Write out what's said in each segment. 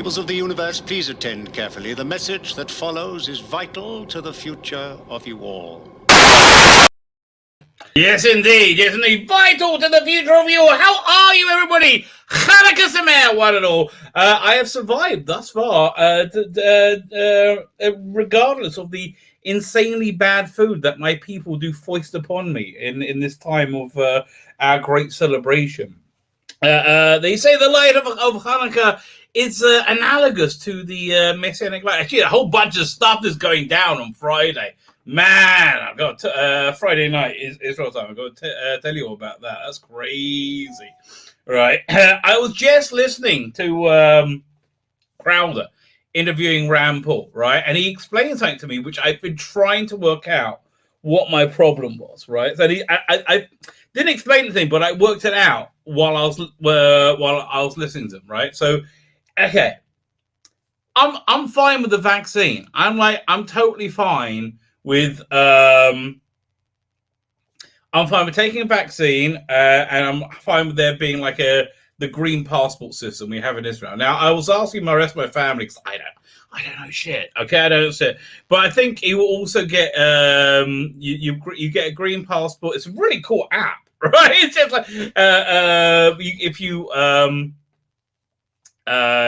Peoples of the universe, please attend carefully. The message that follows is vital to the future of you all. Yes, indeed. Yes, indeed. Vital to the future of you all. How are you, everybody? Chanukah Sameach, one and all. I have survived thus far, regardless of the insanely bad food that my people do foist upon me in this time of our great celebration. They say the light of Hanukkah is analogous to the Messianic light. Actually, a whole bunch of stuff is going down on Friday. Man, I've got Friday night is Israel time. I've got to tell you all about that. That's crazy. Right. I was just listening to Crowder interviewing Rand Paul, right? And he explained something to me, which I've been trying to work out what my problem was, right? So I didn't explain anything, but I worked it out while I was listening to him, right? So, okay, I'm fine with the vaccine. I'm totally fine with I'm fine with taking a vaccine, and I'm fine with there being like the green passport system we have in Israel. Now, I was asking my rest of my family because I don't know shit. Okay, I don't know shit. But I think you will also get you get a green passport. It's a really cool app, right? It's just like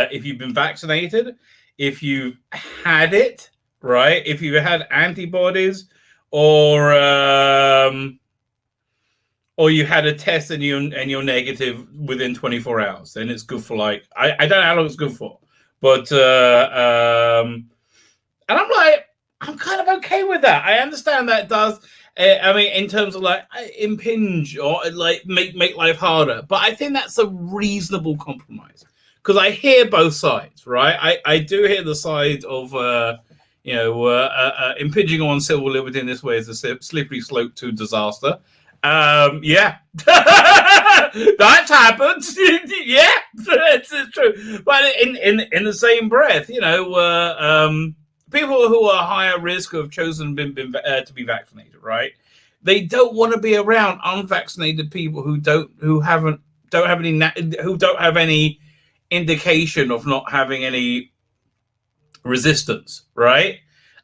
if you've been vaccinated, if you've had it, right? If you had antibodies, or you had a test and you're negative within 24 hours, then it's good for like I don't know how long it's good for, but and I'm like, I'm kind of okay with that. I understand that does. I mean, in terms of like impinge or like make life harder, but I think that's a reasonable compromise because I hear both sides, right? I do hear the side of impinging on civil liberty in this way is a slippery slope to disaster. Yeah, that's happened. Yeah, it's true. But in the same breath, people who are higher risk who have chosen to be vaccinated, right? They don't want to be around unvaccinated people who don't have any indication of not having any resistance, right?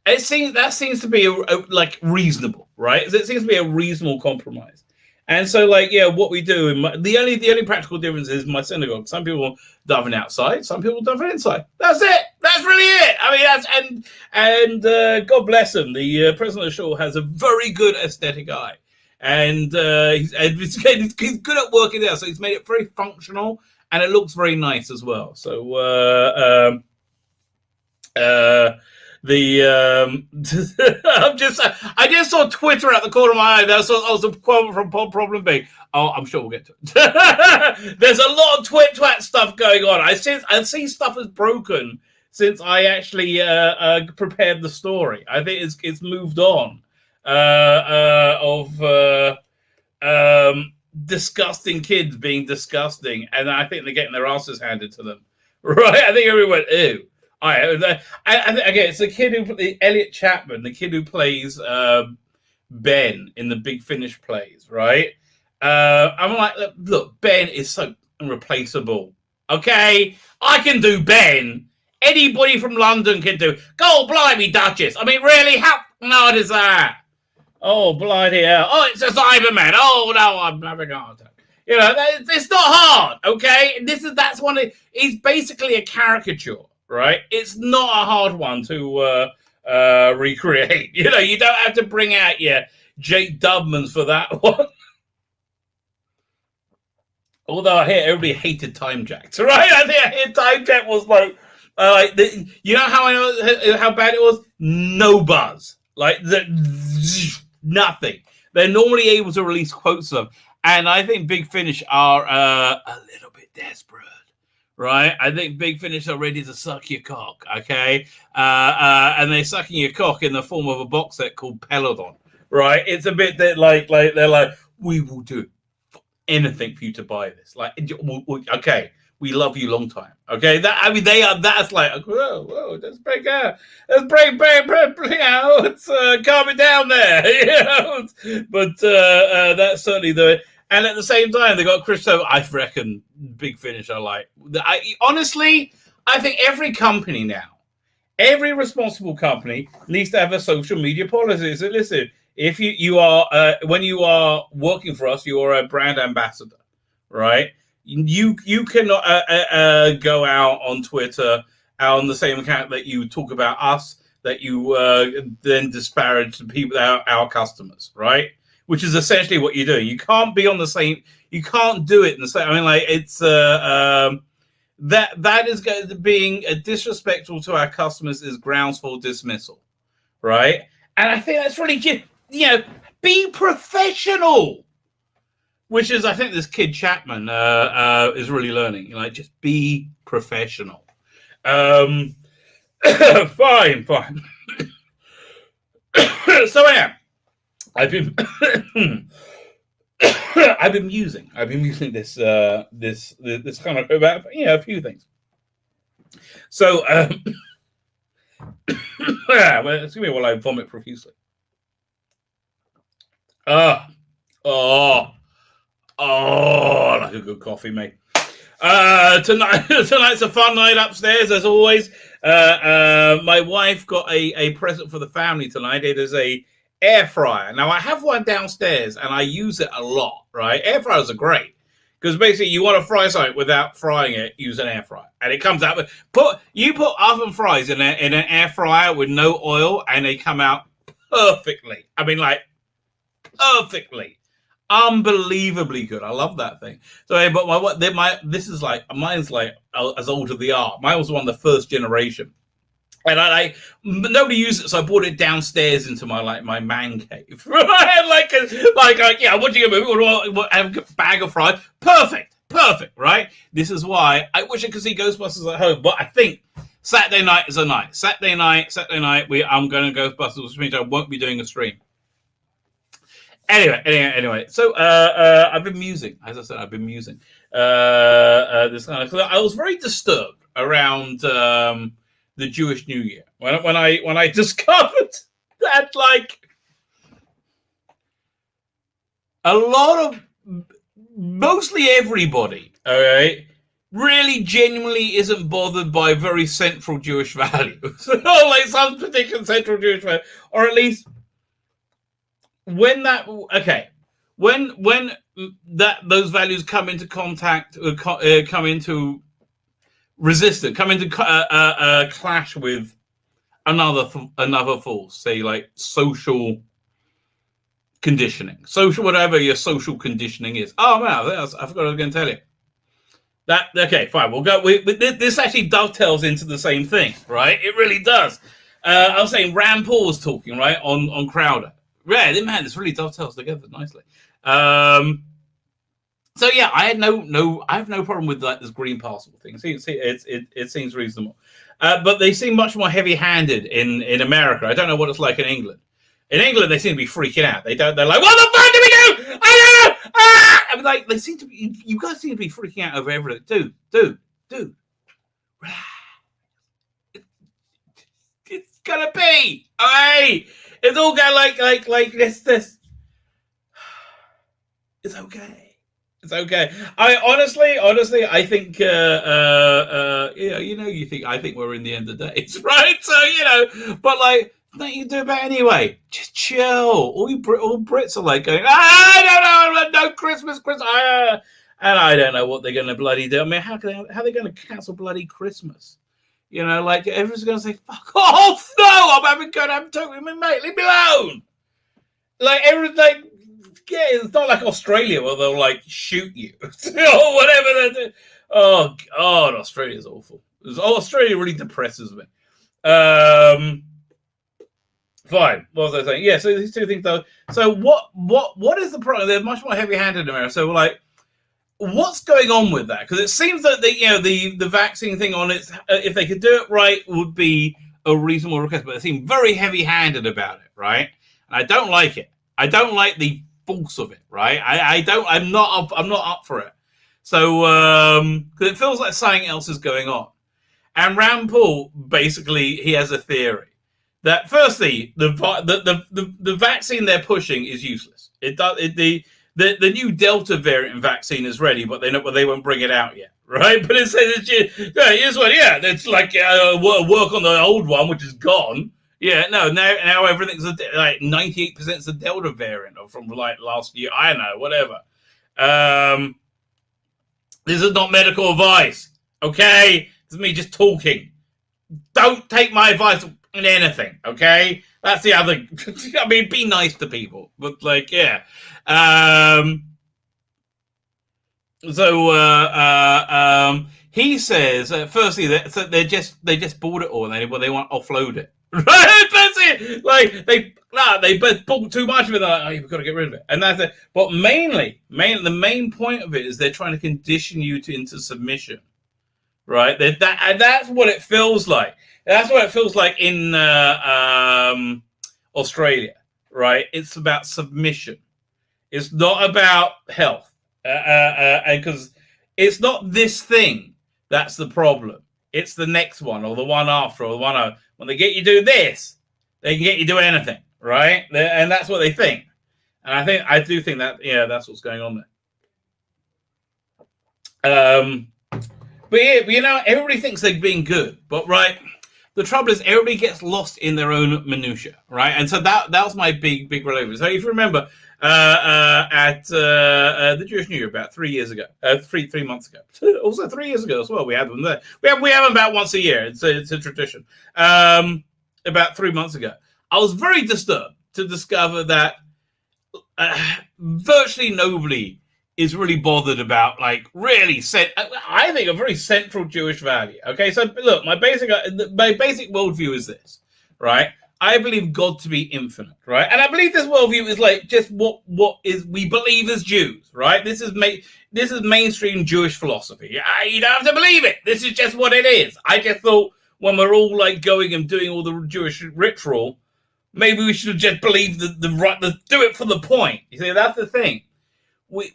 That seems to be like reasonable, right? It seems to be a reasonable compromise. And so, like, yeah, what we do the only practical difference is my synagogue. Some people daven outside, some people daven inside. That's it. That's really it. I mean, and God bless him. The president of Shul has a very good aesthetic eye, and he's good at working there. So he's made it very functional, and it looks very nice as well. So I just saw Twitter at the corner of my eye. That was a quote from Problem B. Oh, I'm sure we'll get to it. There's a lot of twat stuff going on. I see stuff is broken since I actually prepared the story. I think it's moved on of disgusting kids being disgusting, and I think they're getting their asses handed to them. Right? I think everyone went, ew. Again, it's the kid Elliot Chapman, the kid who plays Ben in the Big Finish plays, right? I'm like, look, Ben is so irreplaceable. Okay, I can do Ben. Anybody from London can do. Go, blimey, Duchess. I mean, really, how hard is that? Oh, bloody hell. Oh, it's a Cyberman. Oh, no, I'm having a heart attack. You know, it's not hard, okay? That's one of, it's basically a caricature. Right, it's not a hard one to recreate. You know, you don't have to bring out your Jake Dubmans for that one. Although I hear everybody hated Time Jack, right? I think I hear Time Jack was like you know how I know how bad it was? No buzz, like nothing. They're normally able to release quotes of, and I think Big Finish are a little bit desperate. Right, I think Big Finish are ready to suck your cock, okay? And they're sucking your cock in the form of a box set called Peloton, right? It's a bit that like they're like, we will do anything for you to buy this. Like, okay, we love you long time, okay? That's like, whoa, let's break out, let's calm it down there, you know? But that's certainly the. And at the same time, they got Christo. I reckon Big Finish. Honestly, I think every company now, every responsible company needs to have a social media policy. So listen, if you are when you are working for us, you are a brand ambassador, right? You cannot go out on Twitter on the same account that you talk about us, that you then disparage the people, our customers, right? Which is essentially what you're doing. You can't be on the same. You can't do it in the same. I mean, like it's that is going to being disrespectful to our customers is grounds for dismissal, right? And I think that's really just, be professional, which is I think this kid Chapman is really learning. Just be professional. Fine. So I've been musing this kind of about a few things. So well, excuse me while I vomit profusely. Like a good coffee, mate. Tonight's a fun night upstairs as always. My wife got a present for the family tonight. It is a air fryer. Now I have one downstairs and I use it a lot, right? Air fryers are great because basically you want to fry something without frying it, use an air fryer, and it comes out. Put oven fries in an air fryer with no oil, and they come out perfectly. I mean, like perfectly, unbelievably good. I love that thing. So, but mine's like as old as the art. Mine was one of the first generation. And nobody used it, so I brought it downstairs into my man cave. Right? What do you get? Have a bag of fries. Perfect, right? This is why I wish I could see Ghostbusters at home, but I think Saturday night is a night. Saturday night. I'm going to Ghostbusters, which means I won't be doing a stream. Anyway. So I've been musing. As I said, I've been musing. This kind of. I was very disturbed around. The Jewish New Year when I discovered that a lot of mostly everybody, all right, really genuinely isn't bothered by very central Jewish values, like some particular central Jewish value, or at least when those values come into contact, come into resistant, come into clash with another force, say like social conditioning, social whatever your social conditioning is. Oh man, I forgot I was going to tell you that. Okay, fine, we'll go. This actually dovetails into the same thing, right? It really does. I was saying Rand Paul was talking right on Crowder. Yeah, man, this really dovetails together nicely. So yeah, I have no problem with this green parcel thing. It seems reasonable, but they seem much more heavy-handed in America. I don't know what it's like in England. In England, they seem to be freaking out. They're like, what the fuck do we do? I don't know. I mean, like they seem to be. You guys seem to be freaking out over everything. Dude. It's gonna be. Hey, it's all going like this. It's okay. It's okay. I honestly, I think, I think we're in the end of days, right? So, but nothing you can do about it anyway. Just chill. All Brits are like going, I don't know, no Christmas, and I don't know what they're going to bloody do. I mean, how are they going to cancel bloody Christmas? Everyone's going to say, fuck off, no, I'm having good, I'm talking with my mate, leave me alone. Yeah, it's not like Australia where they'll shoot you or whatever they do. Oh God, Australia's awful. Australia really depresses me. Fine. What was I saying? Yeah. So these two things though. So what is the problem? They're much more heavy-handed in America. So what's going on with that? Because it seems that the vaccine thing on it, if they could do it right, would be a reasonable request. But they seem very heavy-handed about it, right? And I don't like it. I don't like the force of it, right? I'm not up for it. So because it feels like something else is going on. And Rand Paul basically he has a theory that firstly the vaccine they're pushing is useless. The the new Delta variant vaccine is ready, but they won't bring it out yet, right? But it says here's what, it's like work on the old one, which is gone. Yeah, no, now everything's like 98% is the Delta variant from like last year. I don't know, whatever. This is not medical advice, okay? This is me just talking. Don't take my advice in anything, okay? That's the other. I mean, be nice to people, but like, yeah. He says, firstly, that they just bought it all, and they want to offload it. Right, that's it. Like they bought too much of it. They're like, oh, you've got to get rid of it, and that's it. But mainly, the main point of it is they're trying to condition you into submission, right? That's what it feels like. That's what it feels like in Australia, right? It's about submission. It's not about health, and because it's not this thing that's the problem. It's the next one, or the one after, or the one after. When they get you do this, they can get you do anything, right? And that's what they think. And I do think that, that's what's going on there. But everybody thinks they're being good, but right, the trouble is everybody gets lost in their own minutia, right? And so that was my big relation. So if you remember, at the Jewish New Year about 3 years ago, three months ago, also 3 years ago as well, we had them there. We have them about once a year. It's a tradition. About 3 months ago, I was very disturbed to discover that virtually nobody is really bothered about, like, really I think a very central Jewish value. Okay, so look, my basic worldview is this, right? I believe God to be infinite, right? And I believe this worldview is like just what is we believe as Jews, right? This is mainstream Jewish philosophy. You don't have to believe it. This is just what it is. I just thought when we're all like going and doing all the Jewish ritual, maybe we should just believe do it for the point. You see, that's the thing. We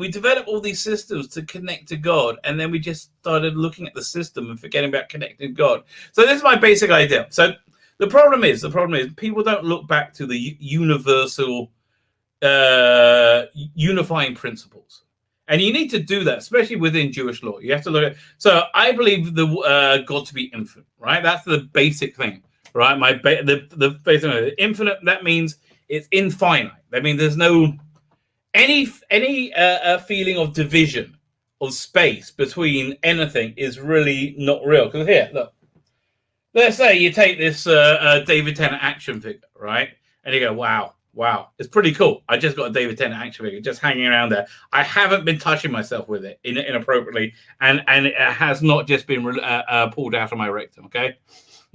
developed all these systems to connect to God, and then we just started looking at the system and forgetting about connecting to God. So this is my basic idea. So the problem is people don't look back to the universal unifying principles, and you need to do that, especially within Jewish law. You have to look at. So I believe the God to be infinite, right? That's the basic thing, right? The basic thing. Infinite. That means it's infinite. I mean, there's no any feeling of division of space between anything is really not real. Because here, look, let's say you take this David Tennant action figure, right? And you go, wow, it's pretty cool. I just got a David Tennant action figure just hanging around there. I haven't been touching myself with it inappropriately, and it has not just been pulled out of my rectum, okay?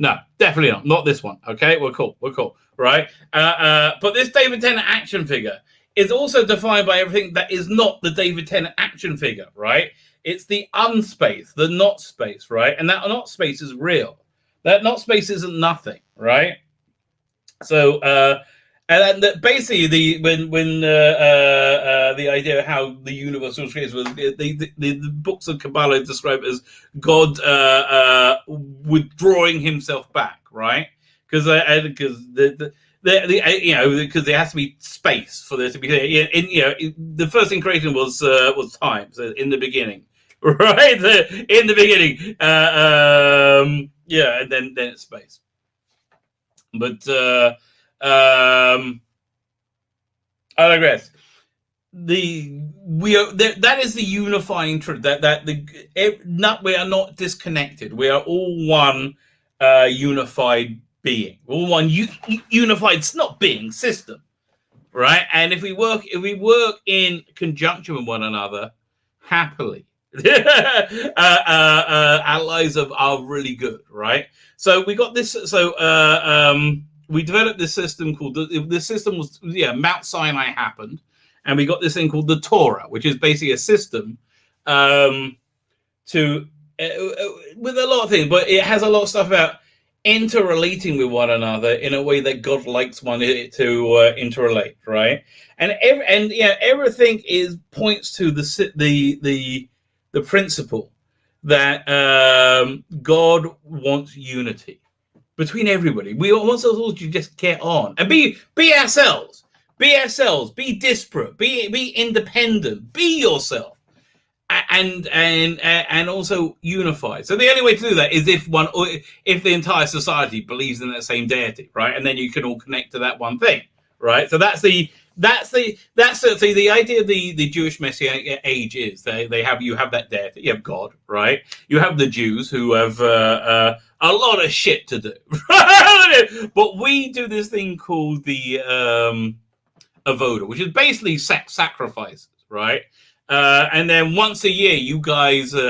No, definitely not this one, okay? We're cool, right? But this David Tennant action figure is also defined by everything that is not the David Tennant action figure, right? It's the unspace, the not space, right? And that not space is real. That not space isn't nothing, right? So, and then basically, the idea of how the universe was created was the books of Kabbalah describe it as God withdrawing himself back, right? Because because there has to be space for there to be. The first thing creation was time. So in the beginning, right? In the beginning, and then it's space. But I digress. That is the unifying truth. We are not disconnected. We are all one unified being, all one unified, not being, system, right? And if we work in conjunction with one another happily, our lives are really good, right? So we got this. So we developed this system called the system was Mount Sinai happened, and we got this thing called the Torah, which is basically a system with a lot of things, but it has a lot of stuff about interrelating with one another in a way that God likes one to interrelate, right? And everything points to the principle that God wants unity between everybody. We want us all to just get on and be ourselves. Be ourselves. Be disparate. Be independent. Be yourself. And also unified. So the only way to do that is if the entire society believes in that same deity, right? And then you can all connect to that one thing, right? So that's the idea of the Jewish Messianic age is you have that deity, you have God, right? You have the Jews who have a lot of shit to do, but we do this thing called the avoda, which is basically sacrifices, right? And then once a year, you guys, the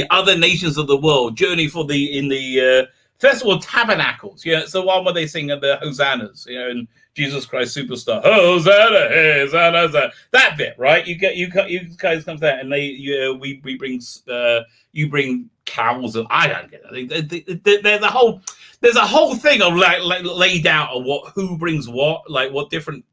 other nations of the world journey in the Festival of Tabernacles. Yeah, it's the one where they sing the hosannas, and Jesus Christ Superstar, Hosanna, Hosanna, Hosanna. That bit, right? You guys come there, and we bring you bring cows, and I don't get it. There's a whole thing of like laid out of who brings what different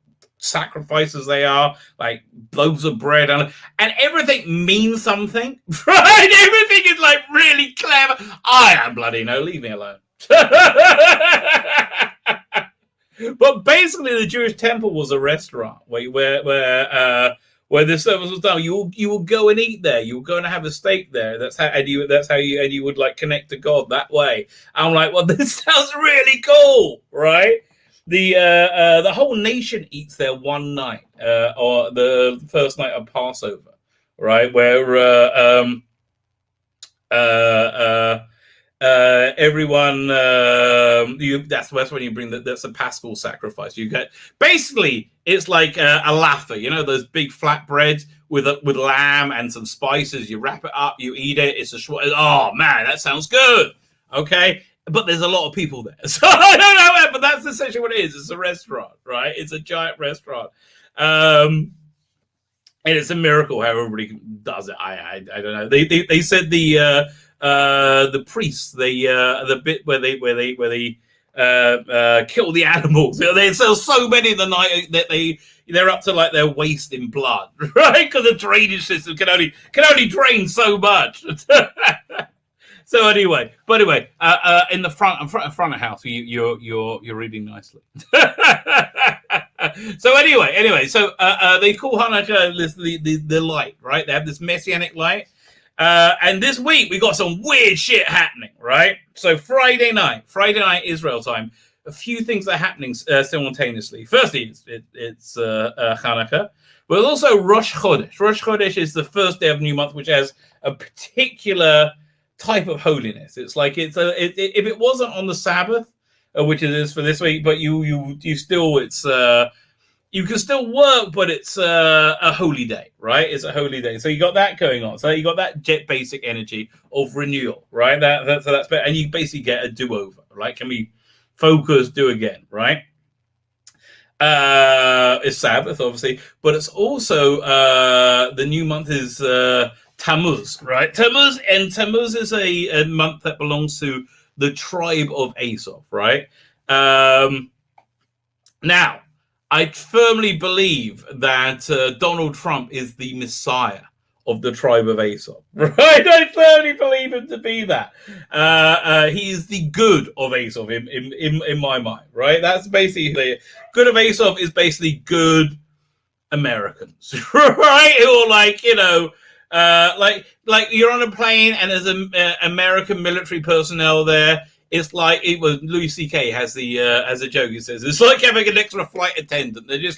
sacrifices they are, like loaves of bread, and everything means something, right? Everything is like really clever. I am bloody no, leave me alone. But basically, the Jewish temple was a restaurant where the service was done. You will go and eat there. You will go and have a steak there. That's how you would like connect to God that way. I'm like, well, this sounds really cool, right? The whole nation eats there one night, or the first night of Passover, right? Where everyone that's when you bring that's a Paschal sacrifice. You get basically it's like a laffa, those big flatbreads with lamb and some spices. You wrap it up, you eat it. It's oh man, that sounds good. Okay. But there's a lot of people there. So I don't know, but that's essentially what it is. It's a restaurant, right? It's a giant restaurant. And it's a miracle how everybody does it. I don't know. They said the priests, the bit where they kill the animals. They sell so many in the night that they're up to like their waist in blood, right? Because the drainage system can only drain so much. So anyway, in the front of house, you're reading nicely. So anyway, so they call Hanukkah the light, right? They have this messianic light, and this week we got some weird shit happening, right? So Friday night Israel time, a few things are happening simultaneously. Firstly, it's Hanukkah, but also Rosh Chodesh. Rosh Chodesh is the first day of new month, which has a particular type of holiness. It's like if it wasn't on the Sabbath, which it is for this week, but you still you can still work, but it's a holy day, right? It's a holy day, so you got that going on. So you got that basic energy of renewal, right? That's better, and you basically get a do-over, right? Can we focus, do again, right? It's Sabbath, obviously, but it's also the new month is Tammuz, right? Tammuz is a month that belongs to the tribe of Asaph, right? Now, I firmly believe that Donald Trump is the Messiah of the tribe of Asaph, right? I firmly believe him to be that. He is the good of Asaph in my mind, right? That's basically good of Asaph is basically good Americans, right? Or like like you're on a plane and there's American military personnel there. It's like Louis C.K. has as a joke. He says it's like having an extra flight attendant. They're just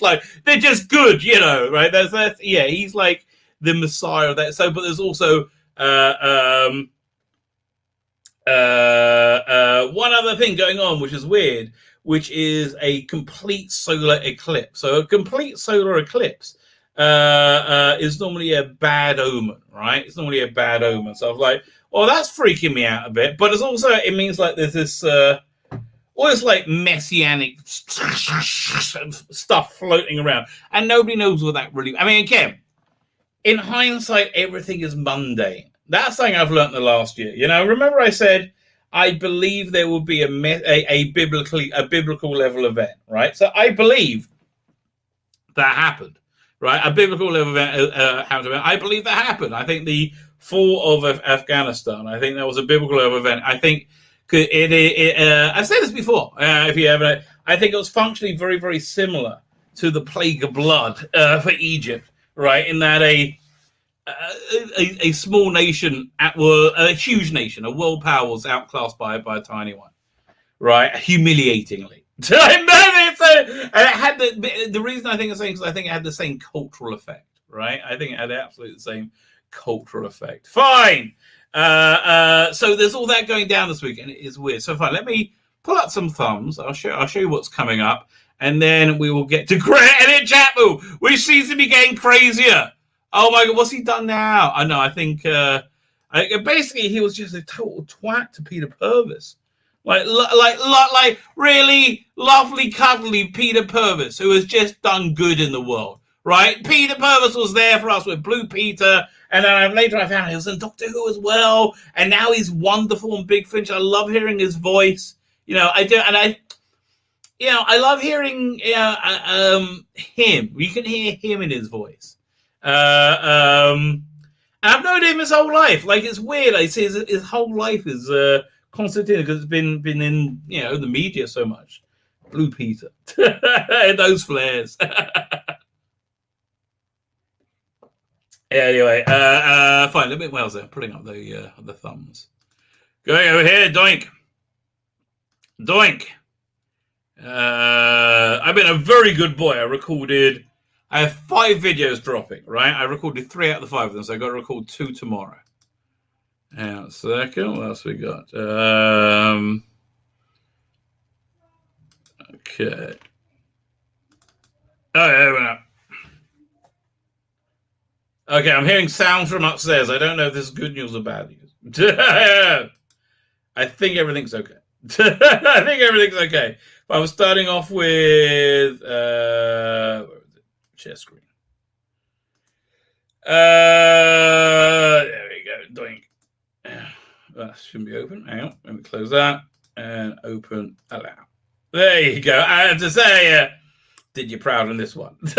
good, right? Yeah. He's like the Messiah of that. So, but there's also one other thing going on, which is weird, which is a complete solar eclipse. So, a complete solar eclipse is normally a bad omen, right? It's normally a bad omen. So I was like, well, that's freaking me out a bit. But it means like there's this all this like messianic stuff floating around, and nobody knows what that really. I mean, again, in hindsight, everything is mundane. That's something I've learned the last year. Remember I said I believe there will be a biblical level event, right? So I believe that happened. Right, a biblical level event happened. I believe that happened. I think the fall of Afghanistan. I think that was a biblical level event. I think I've said this before. If you haven't, I think it was functionally very, very similar to the Plague of Blood for Egypt, right? In that a small nation a huge nation, a world power was outclassed by a tiny one, right? Humiliatingly. And it had the reason I think it's saying, because I think it had the same cultural effect, right? I think it had absolutely the same cultural effect. Fine. So there's all that going down this week, and it is weird. So fine, let me pull out some thumbs. I'll show you what's coming up, and then we will get to Grant Elliott Chapel, which seems to be getting crazier. Oh my God, what's he done now? I know. I think basically he was just a total twat to Peter Purvis, like really lovely, cuddly Peter Purvis, who has just done good in the world, right? Peter Purvis was there for us with Blue Peter. And then later I found out he was in Doctor Who as well. And now he's wonderful in Big Finish. I love hearing his voice. I do. And I love hearing him. You can hear him in his voice. And I've known him his whole life. Like, it's weird. I see his whole life is constituted because it's been in, the media so much. Blue Peter. Those flares. Anyway, fine. A little bit well there. Putting up the thumbs. Going over here, doink. I've been a very good boy. I have 5 videos dropping, right? I recorded 3 out of the 5 of them, so I got to record 2 tomorrow. Hang on a second. What else we got? Okay. Oh, yeah, went up. Okay, I'm hearing sounds from upstairs. I don't know if this is good news or bad news. I think everything's okay. But I was starting off with where was it? Share screen. There we go. Doink. That shouldn't be open. Hang on. Let me close that and open allow. There you go. I have to say, did you proud on this one? So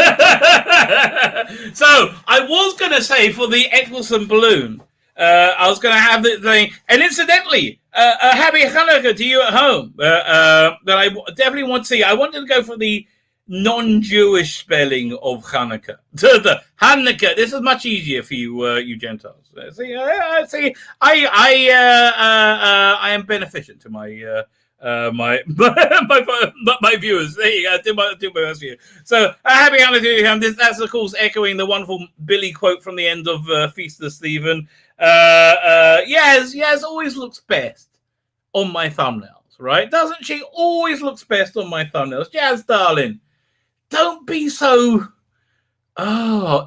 I was going to say for the Eccleston balloon, I was going to have the thing, and incidentally, a happy Hanukkah to you at home. That I definitely want to see. I wanted to go for the non-Jewish spelling of Hanukkah. The Hanukkah. This is much easier for you, you Gentiles. See, I am beneficent to my. My viewers. There you go. Do my best for you. So happy Hanukkah. That's of course echoing the wonderful Billy quote from the end of Feast of Stephen. Yaz always looks best on my thumbnails, right? Doesn't she? Always looks best on my thumbnails. Yaz, darling, don't be so.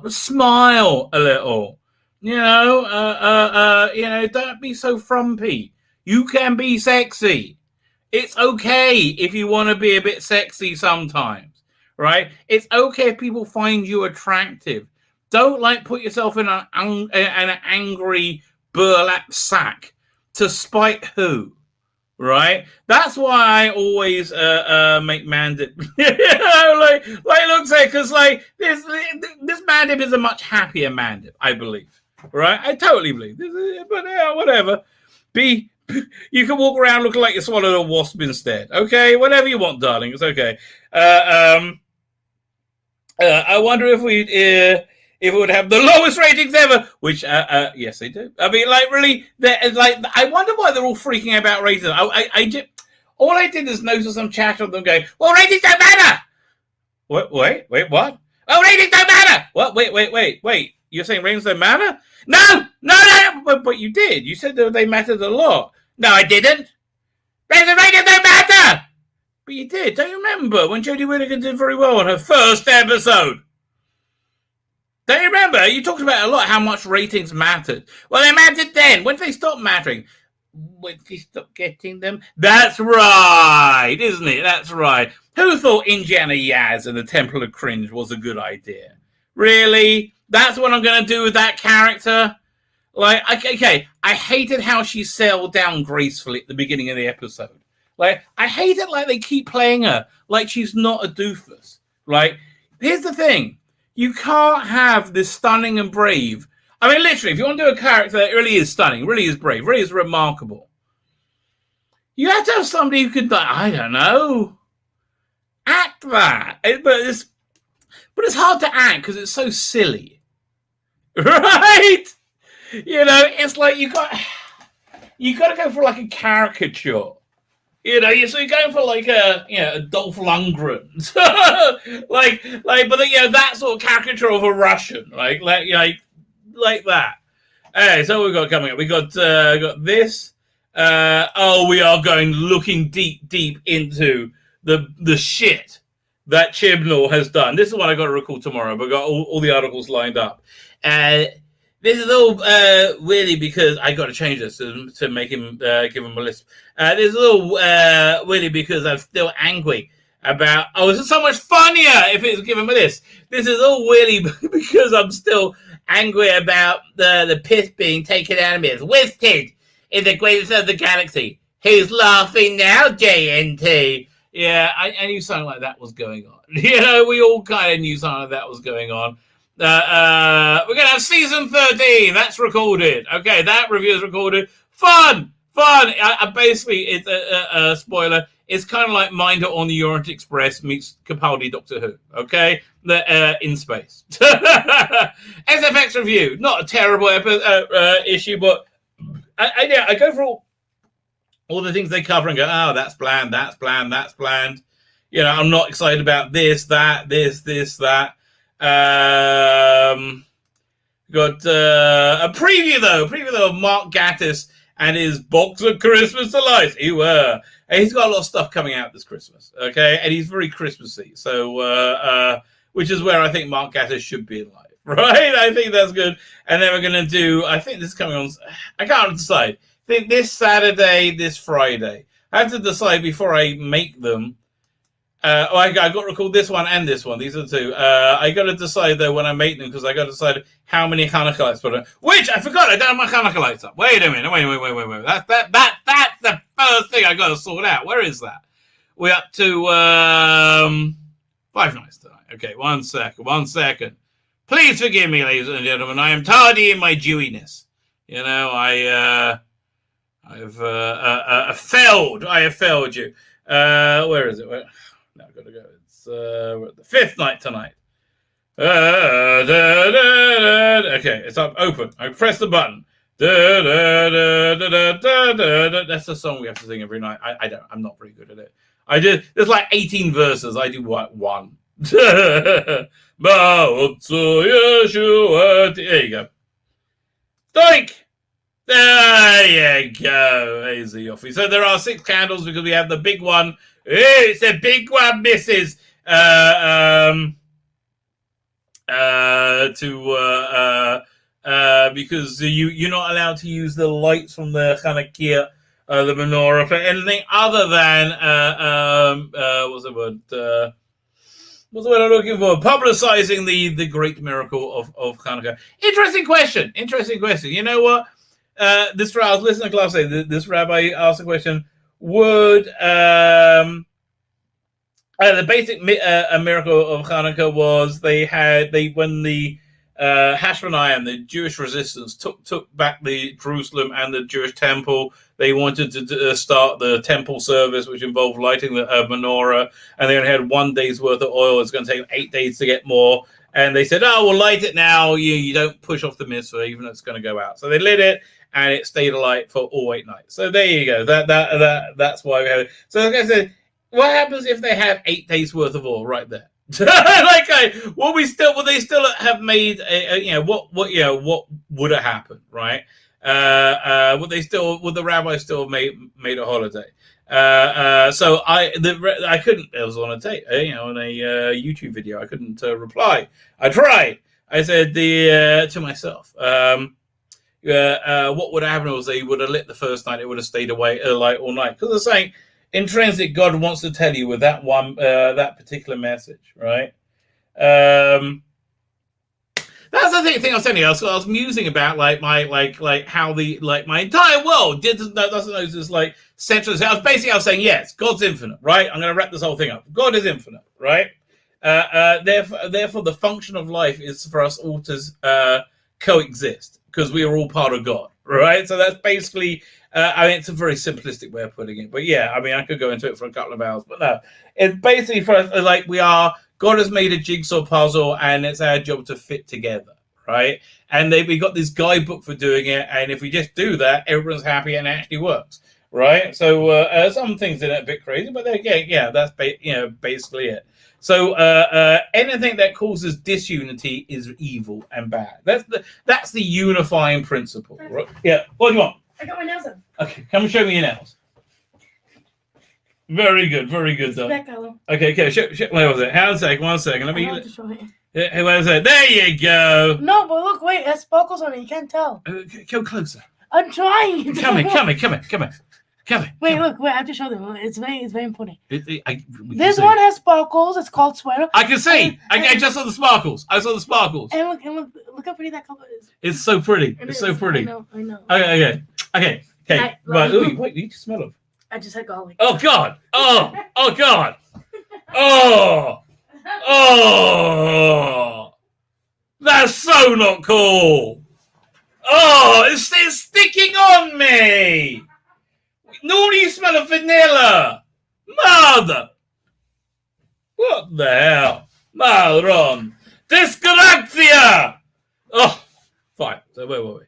Smile a little. Don't be so frumpy. You can be sexy. It's okay if you want to be a bit sexy sometimes, right? It's okay if people find you attractive. Don't put yourself in an angry burlap sack to spite who, right? That's why I always make Mandip. Look, say, because this Mandip is a much happier Mandip, I believe, right? I totally believe this, but whatever. You can walk around looking like you swallowed a wasp instead. Okay, whatever you want, darling. It's okay. I wonder if we would have the lowest ratings ever. Which, yes, they do. I mean, really, I wonder why they're all freaking out about ratings. All I did is notice some chat on them going, "Well, ratings don't matter." What? Wait, what? Oh, ratings don't matter. What? Wait. You're saying ratings don't matter? No. But you did. You said that they mattered a lot. No, I didn't. Ratings don't matter. But you did. Don't you remember when Jodie Whittaker did very well on her first episode? Don't you remember? You talked about a lot how much ratings mattered. Well, they mattered then. When did they stop mattering? When did they stop getting them? That's right, isn't it? That's right. Who thought Indiana Yaz and the Temple of Cringe was a good idea? Really? That's what I'm going to do with that character? Okay, I hated how she sailed down gracefully at the beginning of the episode. I hate it they keep playing her like she's not a doofus. Here's the thing. You can't have this stunning and brave. I mean, literally, if you want to do a character that really is stunning, really is brave, really is remarkable, you have to have somebody who could, I don't know, act that. But it's hard to act because it's so silly, right? It's like you got to go for like a caricature. So you're going for like a Dolph Lundgren, but that sort of caricature of a Russian, like that. Hey, so what we got coming up? We got this. We are looking deep into the shit that Chibnall has done. This is what I got to record tomorrow, but I got all the articles lined up. This is all really because I got to change this to make him give him a list. This is all really because I'm still angry about. Oh, this is so much funnier if it's given me this. This is all really because I'm still angry about the piss being taken out of me. It's Wizkid is the greatest of the galaxy. Who's laughing now, JNT? Yeah, I knew something like that was going on. We all kind of knew something like that was going on. We're going to have season 13. That's recorded. Okay, that review is recorded. Fun. Basically, it's a spoiler. It's kind of like Minder on the Orient Express meets Capaldi Doctor Who. Okay, in space. SFX review. Not a terrible issue, but I go for all the things they cover and go, oh, that's bland. I'm not excited about this, that. Got a preview though of Mark Gatiss and his box of Christmas delights. He's got a lot of stuff coming out this Christmas, okay, and he's very Christmassy. So, which is where I think Mark Gatiss should be in life, right? I think that's good. And then we're gonna do. I think this is coming on. I can't decide. I think this Saturday, this Friday. I have to decide before I make them. I got to record this one and this one. These are the two. I got to decide though when I make them because I got to decide how many Hanukkah lights put on. Which I forgot. I don't have my Hanukkah lights up. Wait a minute. Wait. That's the first thing I got to sort out. Where is that? We're up to 5 nights tonight. Okay, one second. Please forgive me, ladies and gentlemen. I am tardy in my Jewiness. I have failed. I have failed you. Where is it? Now I've got to go. It's we're at the 5th night tonight. Okay, it's up. Open. I press the button. That's the song we have to sing every night. I'm not very good at it. There's like 18 verses. I do what? 1. There you go. Doink! There you go. Easy off. So there are 6 candles because we have the big one. It's a big one, Mrs. Because you're not allowed to use the lights from the Hanukkah, the menorah for anything other than what's the word? What's the word I'm looking for? Publicizing the great miracle of Hanukkah. Interesting question. You know what? I was listening to class today. This rabbi asked a question. Would the basic miracle of Hanukkah was when the Hashmonaiim, the Jewish resistance, took back the Jerusalem and the Jewish temple. They wanted to start the temple service, which involved lighting the menorah, and they only had 1 day's worth of oil. It's going to take 8 days to get more. And they said, "Oh, we'll light it now. You don't push off the mitzvah, even though it's going to go out." So they lit it, and it stayed alight for all 8 nights. So there you go. That's why we have it. So like I said, what happens if they have 8 days worth of oil right there? Would they still have made what would have happened, right? Would the rabbi still have made a holiday? So I couldn't. It was on a tape, on a YouTube video. I couldn't reply. I tried. I said to myself, what would have happened was they would have lit the first night. It would have stayed away light all night because they're saying intrinsic God wants to tell you with that one that particular message, right? That's the thing I was telling you. I was musing about how my entire world doesn't know this central. I was saying yes, God's infinite, right? I'm going to wrap this whole thing up. God is infinite, right? Therefore, the function of life is for us all to coexist because we are all part of God, right? So that's basically I mean, it's a very simplistic way of putting it, but yeah, I mean, I could go into it for a couple of hours, but no, it's basically for us, like God has made a jigsaw puzzle, and it's our job to fit together, right? And we got this guidebook for doing it, and if we just do that, everyone's happy and it actually works, right? So some things in it are a bit crazy, but yeah, that's basically it. So anything that causes disunity is evil and bad. That's the unifying principle, right? Yeah. What do you want? I got my nails done. Okay, come and show me your nails. Very good, though. That color. Okay. Where was it? One second. Let me. I'll just show it. Where was it? There you go. No, but look, wait, it has sparkles on it. You can't tell. Come closer. I'm trying. Come here. Wait, look, wait. I have to show them. It's very important. This one has sparkles. It's called sweater. I can see. I just saw the sparkles. I saw the sparkles. And look how pretty that color is. It's so pretty. It's so pretty. I know. Okay. Right. Ooh, wait, you can smell it. I just had garlic. Oh God. Oh God. Oh. That's so not cool. Oh, it's sticking on me. Normally you smell of vanilla. Mother. What the hell? Malron. Disgratia. Oh, fine. So where were we?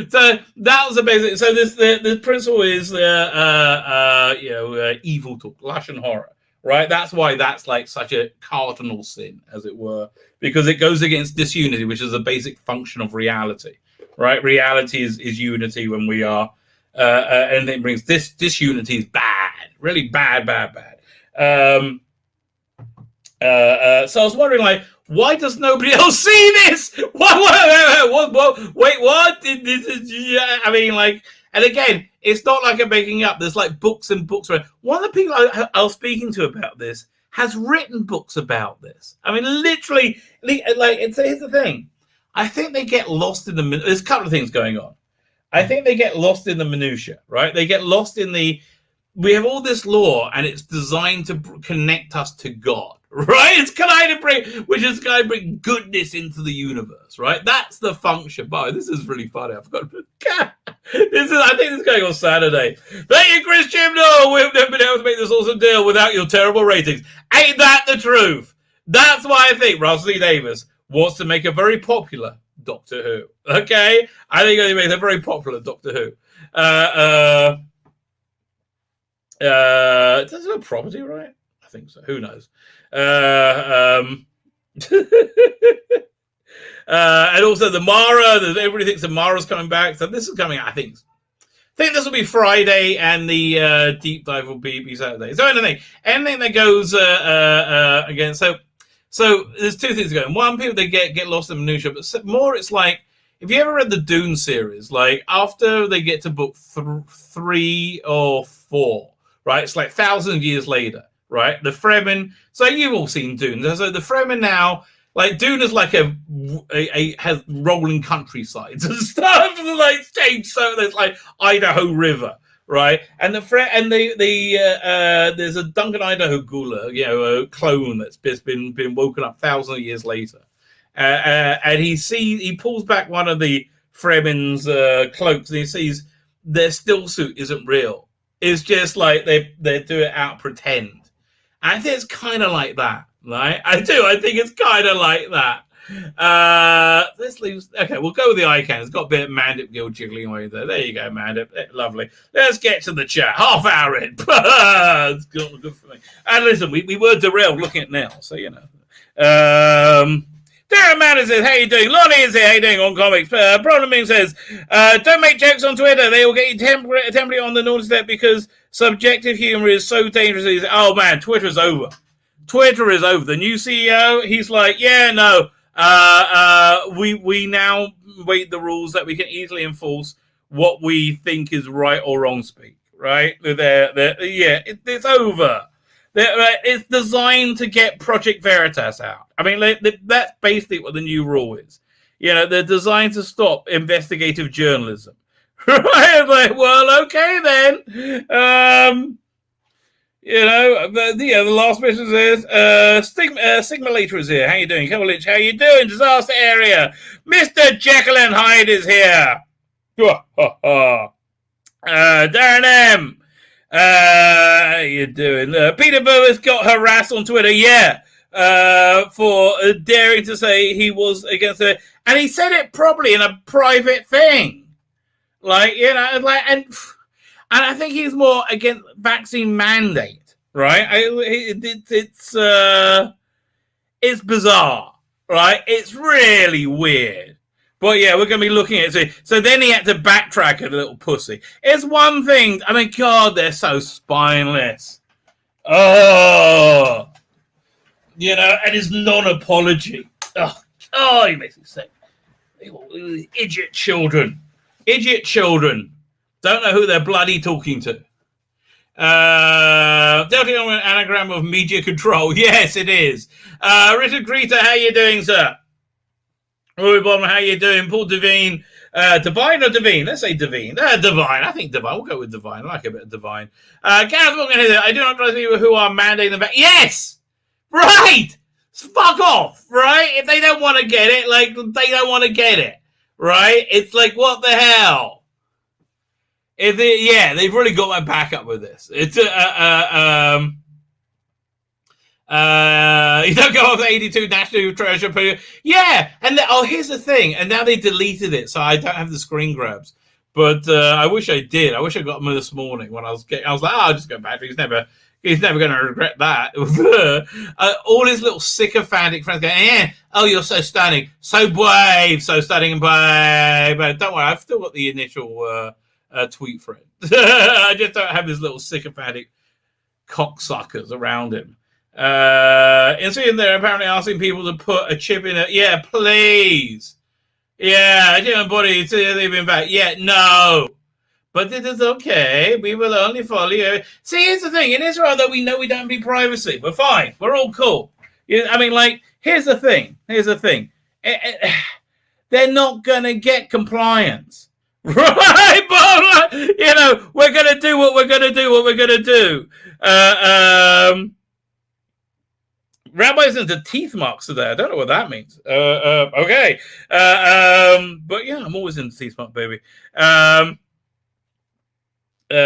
So that was a basic. So the principle is evil talk, lashon hara, right? That's why that's like such a cardinal sin, as it were, because it goes against disunity, which is a basic function of reality, right? Reality is unity. When we are and it brings disunity is bad, really bad. So I was wondering, like, why does nobody else see this? What? Wait, what? I mean, like, and again, it's not like I'm making up. There's like books and books. One of the people I was speaking to about this has written books about this. I mean, literally, like, here's the thing. I think they get lost in there's a couple of things going on. I think they get lost in the minutia, right? They get lost in we have all this law, and it's designed to connect us to God, right? It's kind of bring goodness into the universe, right? That's the function. But this is really funny. I forgot. I think this is going on Saturday. Thank you, Chris Chibnall. We've never been able to make this awesome deal without your terrible ratings. Ain't that the truth? That's why I think Russell Lee Davis wants to make a very popular Doctor Who. Okay, I think he makes a very popular Doctor Who. Does it have a property right? I think so. Who knows? And also the Mara. Everybody thinks the Mara's coming back. So this is coming. I think this will be Friday, and the deep dive will be Saturday. So anything that goes again. So there's two things going. One, people they get lost in minutia, but more it's like, if you ever read the Dune series, like after they get to book 3 or 4. Right, it's like thousands of years later, right? The Fremen. So you've all seen Dune. So the Fremen now, like Dune is like has rolling countrysides and stuff, and like change. So there's like Idaho River, right? And there's a Duncan Idaho Gula, a clone that's been woken up thousands of years later, and he pulls back one of the Fremen's cloaks, and he sees their still suit isn't real. It's just like they do it out pretend. I think it's kind of like that, right? I do. I think it's kind of like that. Let's leave. Okay, we'll go with the icon. It's got a bit of Mandip Gill jiggling away there. There you go, Mandip. Lovely. Let's get to the chat. Half hour in. It's good for me. And listen, we were derailed looking at Nell, so you know. Darren Mann says, how you doing? Lonnie is here, how you doing on comics? Problem says, don't make jokes on Twitter. They will get you temporarily on the naughty step because subjective humor is so dangerous. Oh man, Twitter is over. Twitter is over. The new CEO, he's like, yeah, no. We now wait the rules that we can easily enforce what we think is right or wrong speak, right? It's over. It's designed to get Project Veritas out. I mean, that's basically what the new rule is. They're designed to stop investigative journalism. Right? Like, well, okay then. The last message is Sigma Later is here. How you doing? Kevin Lynch, how you doing? Disaster area. Mr. Jekyll and Hyde is here. Darren M. How you doing? Peter Boas got harassed on Twitter, for daring to say he was against it. And he said it probably in a private thing. Like, you know, like, and I think he's more against vaccine mandate, right? It's bizarre, right? It's really weird. But yeah, we're going to be looking at it. So then he had to backtrack a little pussy. It's one thing. I mean, God, they're so spineless. Oh, you know, and his non-apology. Oh, he makes me sick. Idiot children. Don't know who they're bloody talking to. Definitely an anagram of media control. Yes, it is. Richard Greta, how you doing, sir? Rory Bottom, how you doing? Paul Devine. Divine or Devine? Let's say Devine. Divine. I think Divine. We'll go with Divine. I like a bit of Divine. Gareth Morgan, I do not trust people who are mandating the back. Yes! Right! Fuck off, right? If they don't want to get it, like, they don't want to get it, right? It's like, what the hell? They've really got my back up with this. It's you don't go off the 82 National Treasure. Yeah, and here's the thing. And now they deleted it, so I don't have the screen grabs. But I wish I did. I wish I got them this morning when I was like, I'll just go back. He's never going to regret that. All his little sycophantic friends going, oh, you're so stunning, so brave, so stunning and brave. But don't worry, I've still got the initial tweet for it. I just don't have his little sycophantic cocksuckers around him. And sitting there apparently asking people to put a chip in it. Yeah, please. Yeah, human body, they've been back. Yeah, no. But it is okay. We will only follow you. See, here's the thing. In Israel, though, we know we don't have any privacy. We're fine. We're all cool. I mean, like, here's the thing. They're not going to get compliance. Right? But, you know, we're going to do what we're going to do. Rabbi's into teeth marks today. I don't know what that means. Okay. But yeah, I'm always into teeth mark, baby. These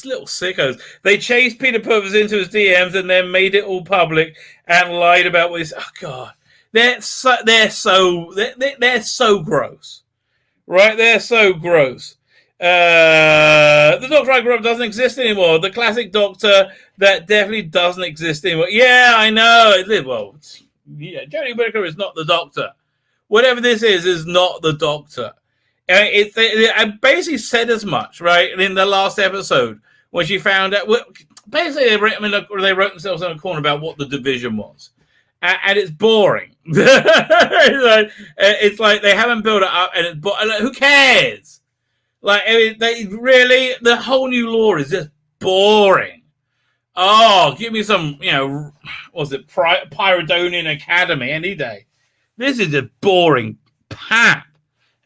little sickos. They chased Peter Purvis into his DMs and then made it all public and lied about what he's. Oh God, they're so gross, right? They're so gross. The Doctor I grew up doesn't exist anymore. The classic Doctor that definitely doesn't exist anymore. Yeah, I know. Well, yeah, Jodie Whittaker is not the Doctor. Whatever this is not the Doctor. I basically said as much, right, in the last episode when she found out. Basically, they wrote themselves in a corner about what the division was, and it's boring. It's like they haven't built it up, and who cares? Like, they really, the whole new lore is just boring. Oh, give me some, Pyrodonian Academy any day. This is a boring pap.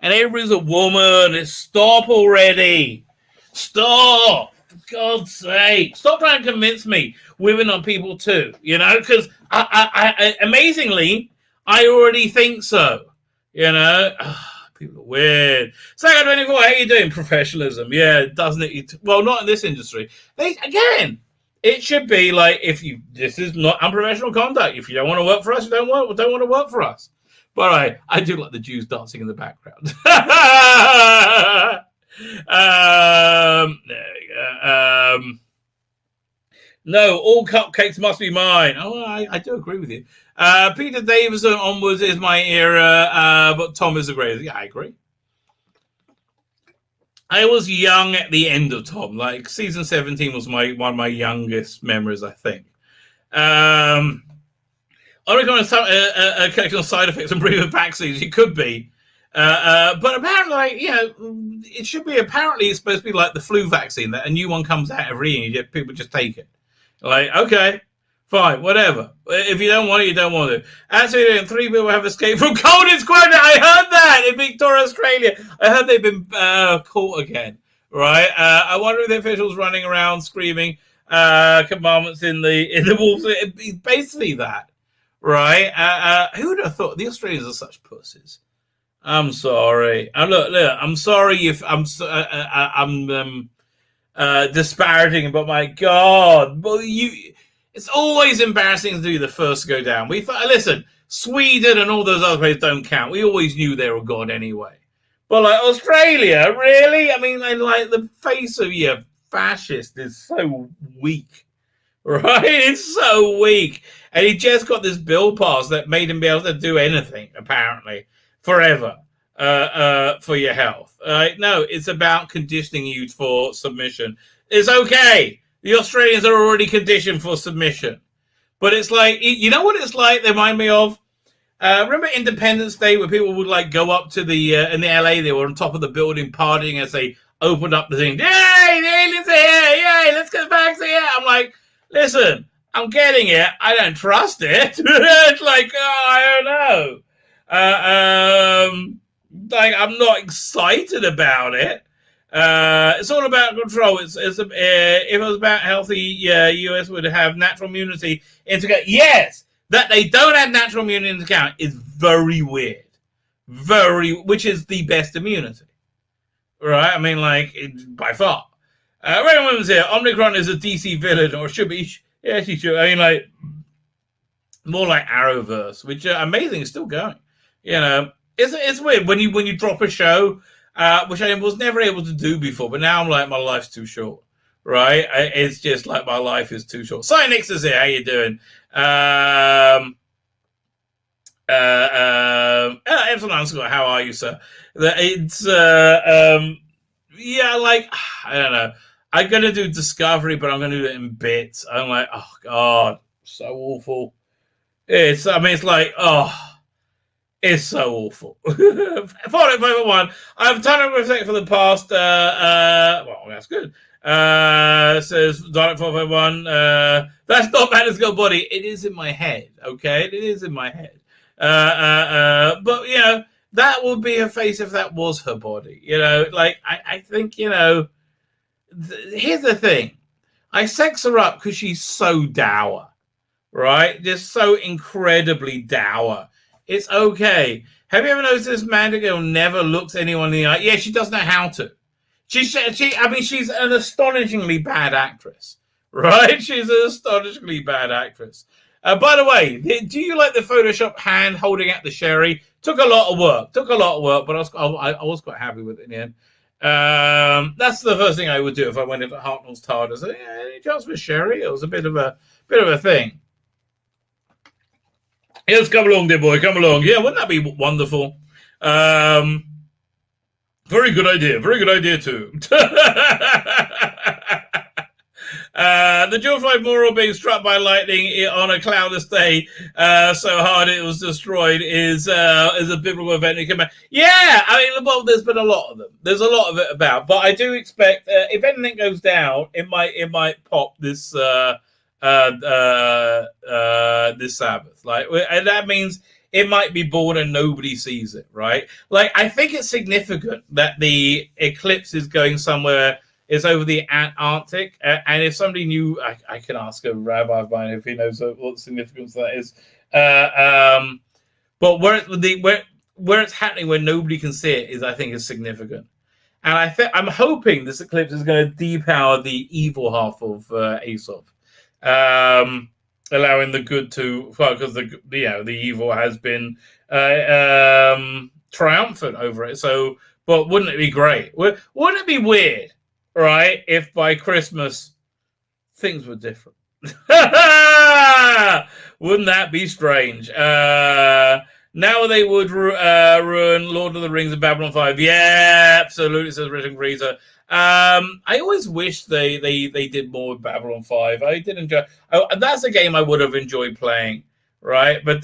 And everybody's a woman. Stop already. Stop. For God's sake. Stop trying to convince me women are people too, because I amazingly, I already think so, People are weird. Second 24, how you doing? Professionalism. Yeah, doesn't it? Well, not in this industry. It should be like, this is not unprofessional conduct. If you don't want to work for us, you don't want to work for us. But I do like the Jews dancing in the background. There we go. No, all cupcakes must be mine. Oh, I do agree with you. Peter Davison onwards is my era, but Tom is the greatest. Yeah, I agree. I was young at the end of Tom. Like, season 17 was one of my youngest memories, I think. I recommend a collection of side effects and breathing vaccines. It could be. But apparently, it should be. Apparently, it's supposed to be like the flu vaccine, that a new one comes out every year. People just take it. Like, okay, fine, whatever. If you don't want it, you don't want it. Actually, 3 people have escaped from Coldest Quarter. I heard that in Victoria, Australia. I heard they've been caught again. Right? I wonder if the officials running around screaming commandments in the wolves. It's basically that. Right? Who would have thought the Australians are such pussies? I'm sorry. Look, I'm sorry if I'm disparaging, but my God, well, it's always embarrassing to do the first to go down. Listen, Sweden and all those other places don't count. We always knew they were gone anyway. But like Australia, really? I mean, like the face of you fascist is so weak, right? It's so weak, and he just got this bill passed that made him be able to do anything apparently forever. For your health. No, it's about conditioning you for submission. It's okay. The Australians are already conditioned for submission. But it's like, you know what it's like? They remind me of, remember Independence Day where people would like go up to the, in the LA, they were on top of the building partying as they opened up the thing. Yay, the aliens are here. Yay, let's get back to here. I'm like, listen, I'm getting it. I don't trust it. It's like, oh, I don't know. Like, I'm not excited about it. It's all about control. If it was about healthy, US would have natural immunity into account. Yes, that they don't have natural immunity into account is very weird. Which is the best immunity, right? I mean, like, by far. Raymond Williams here. Omicron is a DC villain, or should be. Yeah, she should. I mean, like, more like Arrowverse, which amazing is still going. You know. It's weird when you drop a show, which I was never able to do before, but now I'm like, my life's too short, right? It's just like my life is too short. Cynix is here. How you doing? Epsilon Scott, how are you, sir? It's yeah, like, I don't know. I'm gonna do Discovery, but I'm gonna do it in bits. I'm like, oh God, so awful. It's like, oh. It's so awful. 4.1. I have a ton of respect for the past. Well, that's good. Says Direct 4.1. That's not Battleskull body. It is in my head. Okay, it is in my head. But you know, that would be her face if that was her body. You know, like I think, you know. Here's the thing. I sex her up because she's so dour, right? Just so incredibly dour. It's okay. Have you ever noticed this Manda girl never looks anyone in the eye? Yeah, she doesn't know how to. She's an astonishingly bad actress, right? She's an astonishingly bad actress. By the way, do you like the Photoshop hand holding out the sherry? Took a lot of work, but I was quite happy with it in the end. That's the first thing I would do if I went into Hartnell's TARDIS. Yeah, any chance for sherry? It was a bit of a thing. Yes, come along, dear boy, come along. Yeah, wouldn't that be wonderful? Very good idea too. The Jewel 5 Moral being struck by lightning on a cloudless day so hard it was destroyed is a biblical event. Yeah, I mean, well, there's been a lot of them. There's a lot of it about, but I do expect if anything goes down, it might pop this this Sabbath, like, and that means it might be born and nobody sees it, right? Like, I think it's significant that the eclipse is going somewhere. It's over the Antarctic, and if somebody knew, I can ask a rabbi of mine if he knows what the significance of that is. But where it's happening, where nobody can see it, is, I think, is significant. And I'm hoping this eclipse is going to depower the evil half of Aesop. Allowing the good to, well, because the evil has been triumphant over it. So, but wouldn't it be great? Wouldn't it be weird, right, if by Christmas things were different? Wouldn't that be strange? Now they would ruin Lord of the Rings and Babylon 5. Yeah, absolutely, says Richard Greaser. I always wish they did more with Babylon 5. I did enjoy. That's a game I would have enjoyed playing, right? But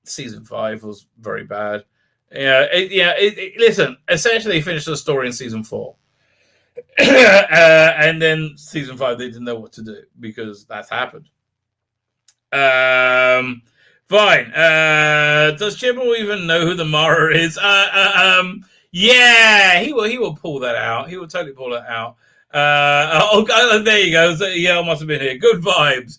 season 5 was very bad. Listen, essentially they finished the story in season 4, and then season 5 they didn't know what to do because that's happened. Fine. Does Chibnall even know who the Mara is? Yeah, he will pull that out. He will totally pull it out. There you go. Yale must have been here. Good vibes.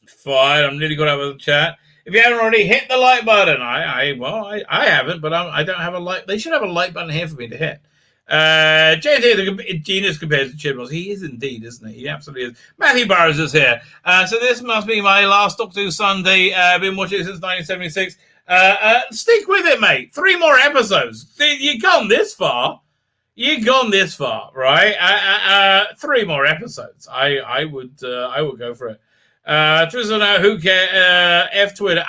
Fine. I'm nearly got out of the chat. If you haven't already hit the like button, I haven't, but I don't have a like. They should have a like button here for me to hit. James, the genius compared to Chibnall. He is indeed, isn't he? He absolutely is. Matthew Burrows is here. So this must be my last Doctor Who Sunday. I've been watching it since 1976. Stick with it, mate. 3 more episodes. You've gone this far. Right? 3 more episodes. I would go for it. Twitter now, who cares? F Twitter.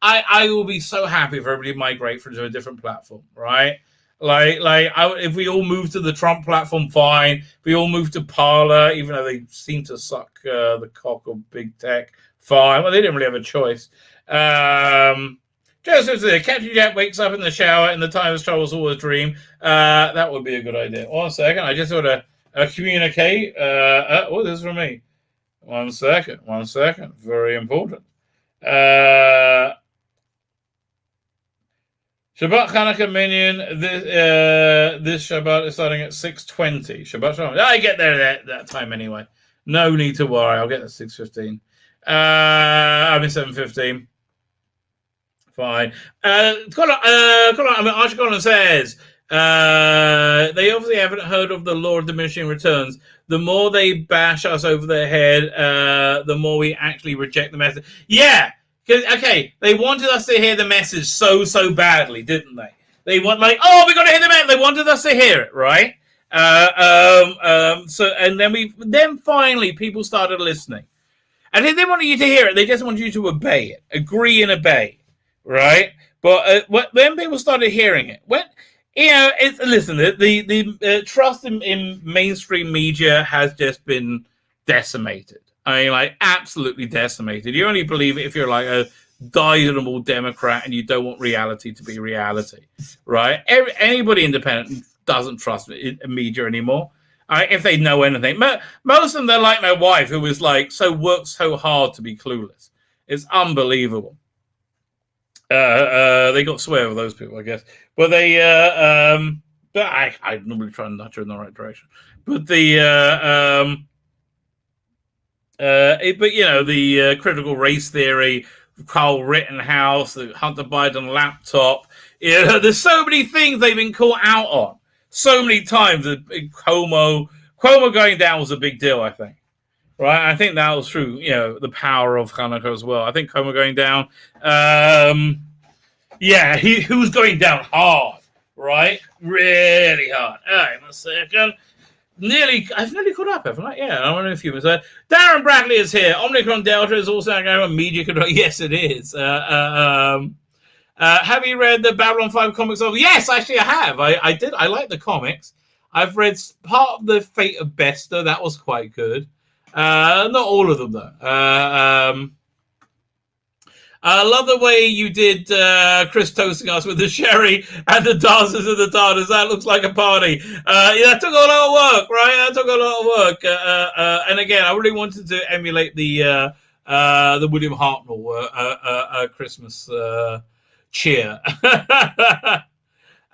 I will be so happy if everybody migrate to a different platform, right? If we all move to the Trump platform, fine. If we all move to Parler, even though they seem to suck the cock of big tech, fine. Well, they didn't really have a choice. Joseph says, Captain Jack wakes up in the shower and the time of trouble is all a dream. That would be a good idea. 1 second. I just want to communicate. This is from me. 1 second. Very important. Shabbat Hanukkah Minion. This Shabbat is starting at 6:20. Shabbat Shalom. I get there that time anyway. No need to worry. I'll get there 6:15. I'm in 7:15. Fine. Archie Collins says they obviously haven't heard of the law of diminishing returns. The more they bash us over the head, the more we actually reject the message. Yeah. Okay, they wanted us to hear the message so badly, didn't they? They want we got to hear the message. They wanted us to hear it, right? Then finally people started listening, and they didn't want you to hear it. They just wanted you to obey it, agree and obey, right? But when people started hearing it, the trust in mainstream media has just been decimated. I mean, absolutely decimated. You only believe it if you're like a dyed-in-the-wool Democrat and you don't want reality to be reality, right? Anybody independent doesn't trust media anymore. If they know anything. Most of them, they're like my wife, who was worked so hard to be clueless. It's unbelievable. They got sway over those people, I guess. But they, but I normally try and nudge her in the right direction. But the critical race theory, Carl Rittenhouse, the Hunter Biden laptop. There's so many things they've been caught out on. So many times. Cuomo going down was a big deal, I think. Right? I think that was true. The power of Hanukkah as well. I think Cuomo going down. He was going down hard, right? Really hard. All right, 1 second. I've nearly caught up, haven't I? Yeah, I'm only a few minutes. Darren Bradley is here. Omicron Delta is also going on media control. Yes, it is. Have you read the Babylon 5 comics? Yes, actually, I have. I did. I like the comics. I've read part of the Fate of Bester. That was quite good. Not all of them, though. I love the way you did Chris toasting us with the sherry and the dancers and the darters. That looks like a party. That took a lot of work, right? That took a lot of work. And again, I really wanted to emulate the William Hartnell Christmas cheer.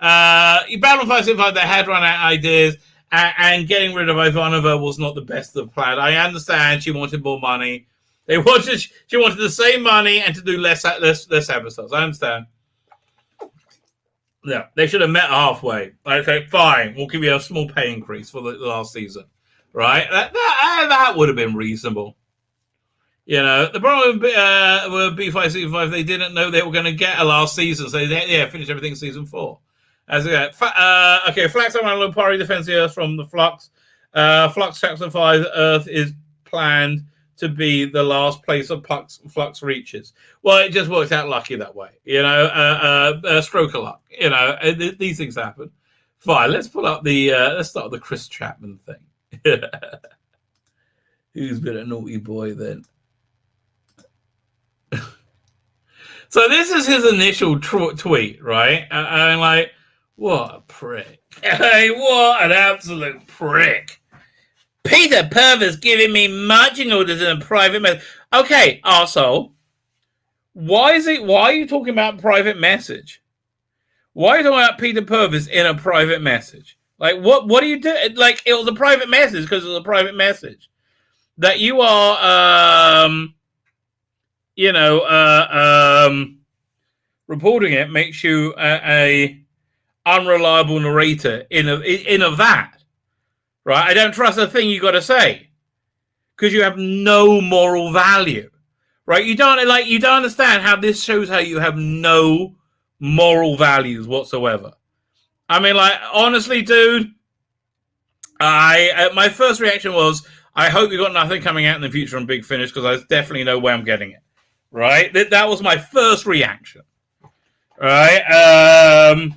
Battle 575, they had run out of ideas, and getting rid of Ivanova was not the best of plans. I understand she wanted more money. She wanted the same money and to do less episodes. I understand. Yeah, they should have met halfway. Okay, fine. We'll give you a small pay increase for the last season, right? That would have been reasonable. The problem with B5C5, they didn't know they were going to get a last season, so they finished everything in season 4. Flux on Lopari defends the Earth from the Flux. Flux Chapter 5 Earth is planned to be the last place of Flux reaches. Well, it just works out lucky that way. Stroke of luck. These things happen. Fine, let's pull up let's start with the Chris Chapman thing. Who's been a naughty boy then? So this is his initial tweet, right? I'm like, what a prick. Hey, what an absolute prick. Peter Purvis giving me marching orders in a private message. Okay, arsehole. Why are you talking about private message? Why are you talking about Peter Purvis in a private message? What do you do? It was a private message because it was a private message. That you are reporting it makes you a unreliable narrator in of that, right? I don't trust a thing you got to say because you have no moral value, right? You don't understand how this shows how you have no moral values whatsoever. I mean, like, honestly, dude, my first reaction was, I hope you got nothing coming out in the future on Big Finish because I definitely know where I'm getting it, right? That was my first reaction, right?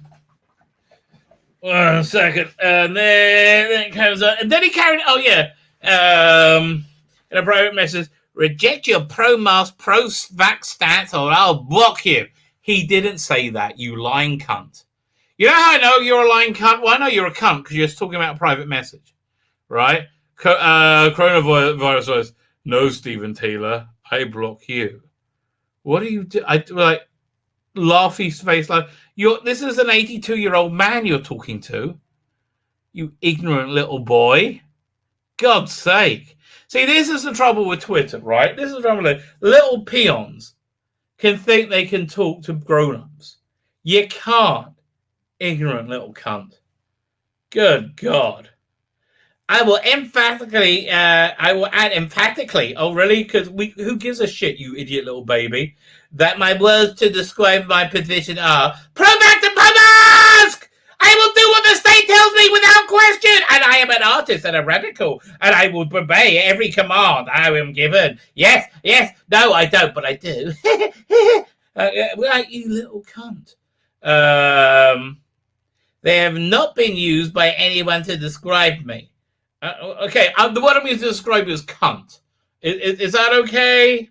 1 second. And then it comes up. And then he carried, in a private message, reject your pro-mask, pro-vax stance or I'll block you. He didn't say that, you lying cunt. You know how I know you're a lying cunt? Well, I know you're a cunt because you're just talking about a private message, right? Coronavirus says, no, Stephen Taylor, I block you. What do you do? Laughy face, like, this is an 82-year-old man you're talking to, you ignorant little boy. God's sake. See, this is the trouble with Twitter, right? This is the trouble with little peons can think they can talk to grown-ups. You can't, ignorant little cunt. Good God. I will add emphatically. Oh, really? Because who gives a shit, you idiot little baby? That my words to describe my position are pro-vax and pro-mask! I will do what the state tells me without question! And I am an artist and a radical, and I will obey every command I am given. Yes, no, I don't, but I do. Like, you little cunt. They have not been used by anyone to describe me. Okay, what I'm going to describe you as cunt. Is that okay?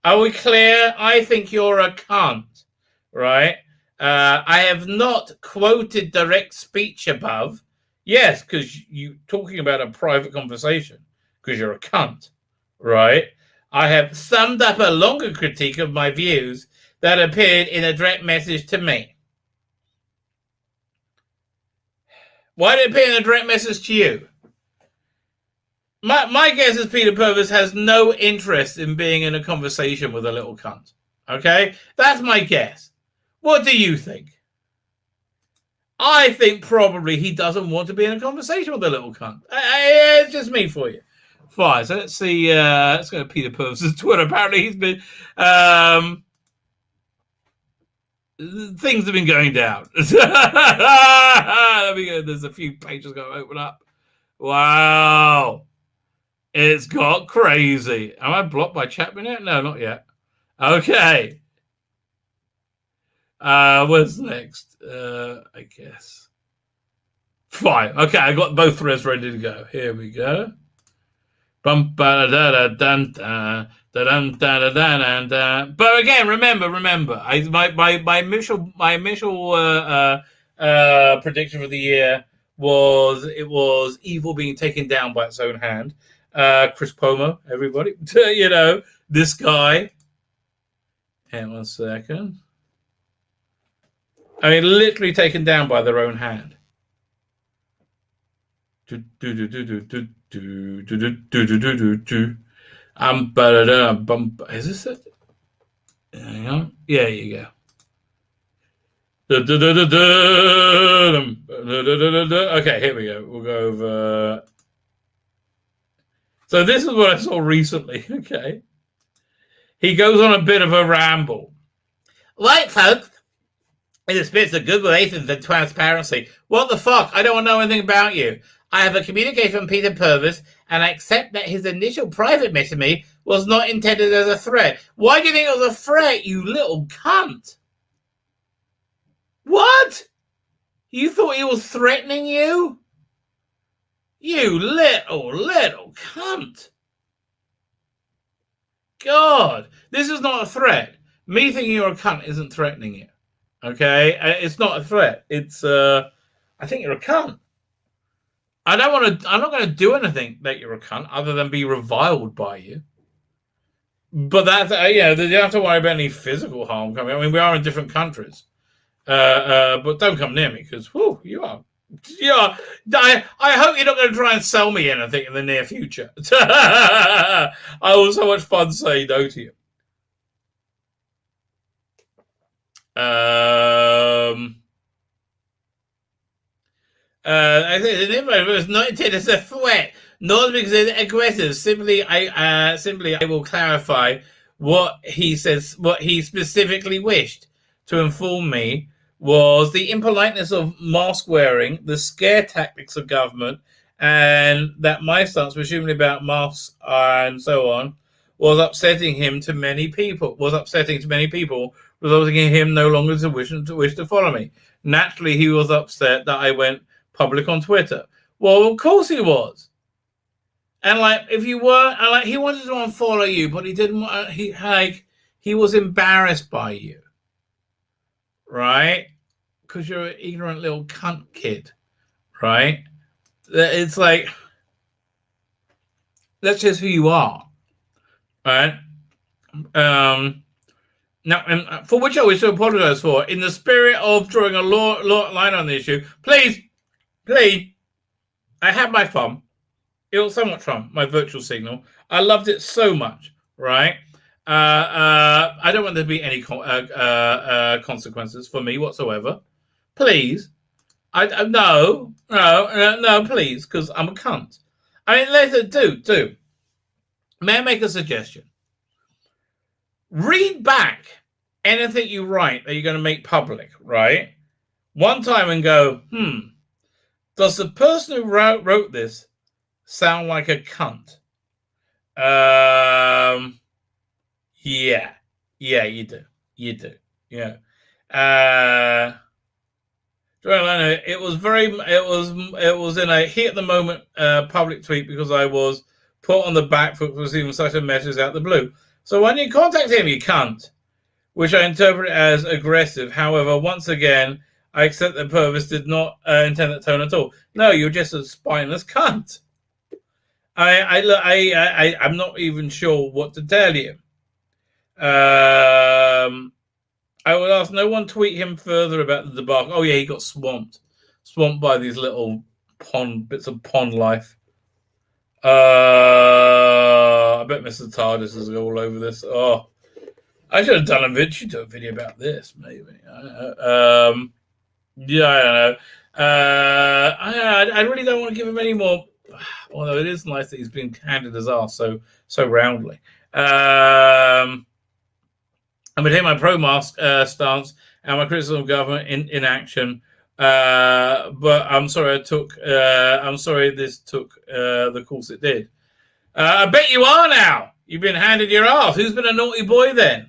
Are we clear? I think you're a cunt, right? I have not quoted direct speech above. Yes, because you're talking about a private conversation, because you're a cunt, right? I have summed up a longer critique of my views that appeared in a direct message to me. Why did it appear in a direct message to you? My guess is Peter Purvis has no interest in being in a conversation with a little cunt. Okay? That's my guess. What do you think? I think probably he doesn't want to be in a conversation with a little cunt. It's just me for you. Fine. So let's see. Let's go to Peter Purvis's Twitter. Apparently he's been... things have been going down. There we go. There's a few pages going to open up. Wow. It's got crazy. Am I blocked by Chapman yet? No, not yet. Okay. What's next? I guess. Fine. Okay, I got both threads ready to go. Here we go. But again, remember. My initial prediction for the year was evil being taken down by its own hand. Chris Cuomo, everybody, this guy. Hang on 1 second. I mean, literally taken down by their own hand. Is this it? Hang on. Yeah, you go. Okay, here we go. We'll go over. So this is what I saw recently. Okay. He goes on a bit of a ramble. Right, folks. In the spirit of good relations and transparency. What the fuck? I don't want to know anything about you. I have a communication from Peter Purvis, and I accept that his initial private message to me was not intended as a threat. Why do you think it was a threat, you little cunt? What? You thought he was threatening you? You little cunt. God, this is not a threat. Me thinking you're a cunt isn't threatening you. Okay? It's not a threat. It's, I think you're a cunt. I'm not going to do anything that you're a cunt other than be reviled by you. But that's, you don't have to worry about any physical harm coming. I mean, we are in different countries. But don't come near me because, you are. Yeah, I hope you're not going to try and sell me anything in the near future. I was so much fun saying no to you. I think the info was not intended as a threat, not because it's aggressive. Simply, I will clarify what he says. What he specifically wished to inform me was the impoliteness of mask wearing, the scare tactics of government, and that my stance, presumably about masks and so on, was upsetting many people, resulting in him no longer to wish to follow me. Naturally, he was upset that I went public on Twitter. Well, of course he was. And if you were, he wanted to unfollow you, but he didn't want. He was embarrassed by you, right? Because you're an ignorant little cunt kid, right? It's like that's just who you are, right? Now, and for which I wish to apologize for, in the spirit of drawing a line on the issue, please, I had my fun. It was so much fun, my virtual signal. I loved it so much, right? I don't want there to be any consequences for me whatsoever. Please. No, please, because I'm a cunt. I mean, do. May I make a suggestion? Read back anything you write that you're going to make public, right? One time and go, does the person who wrote this sound like a cunt? Yeah, you do. Yeah. It was in a heat at the moment public tweet because I was put on the back foot for receiving such a message out of the blue. So when you contact him, you cunt, which I interpret as aggressive. However, once again, I accept the purpose did not intend that tone at all. No, you're just a spineless cunt. I'm not even sure what to tell you. I would ask no one tweet him further about the debacle. Oh yeah, he got swamped by these little bits of pond life. I bet Mr. TARDIS is all over this. Oh, I should have done a video about this, maybe. Yeah, I don't know. I really don't want to give him any more. Although it is nice that he's been handed his ass so roundly. I'm going to take my pro-mask stance and my criticism of government in action. But I'm sorry this took the course it did. I bet you are now. You've been handed your ass. Who's been a naughty boy then?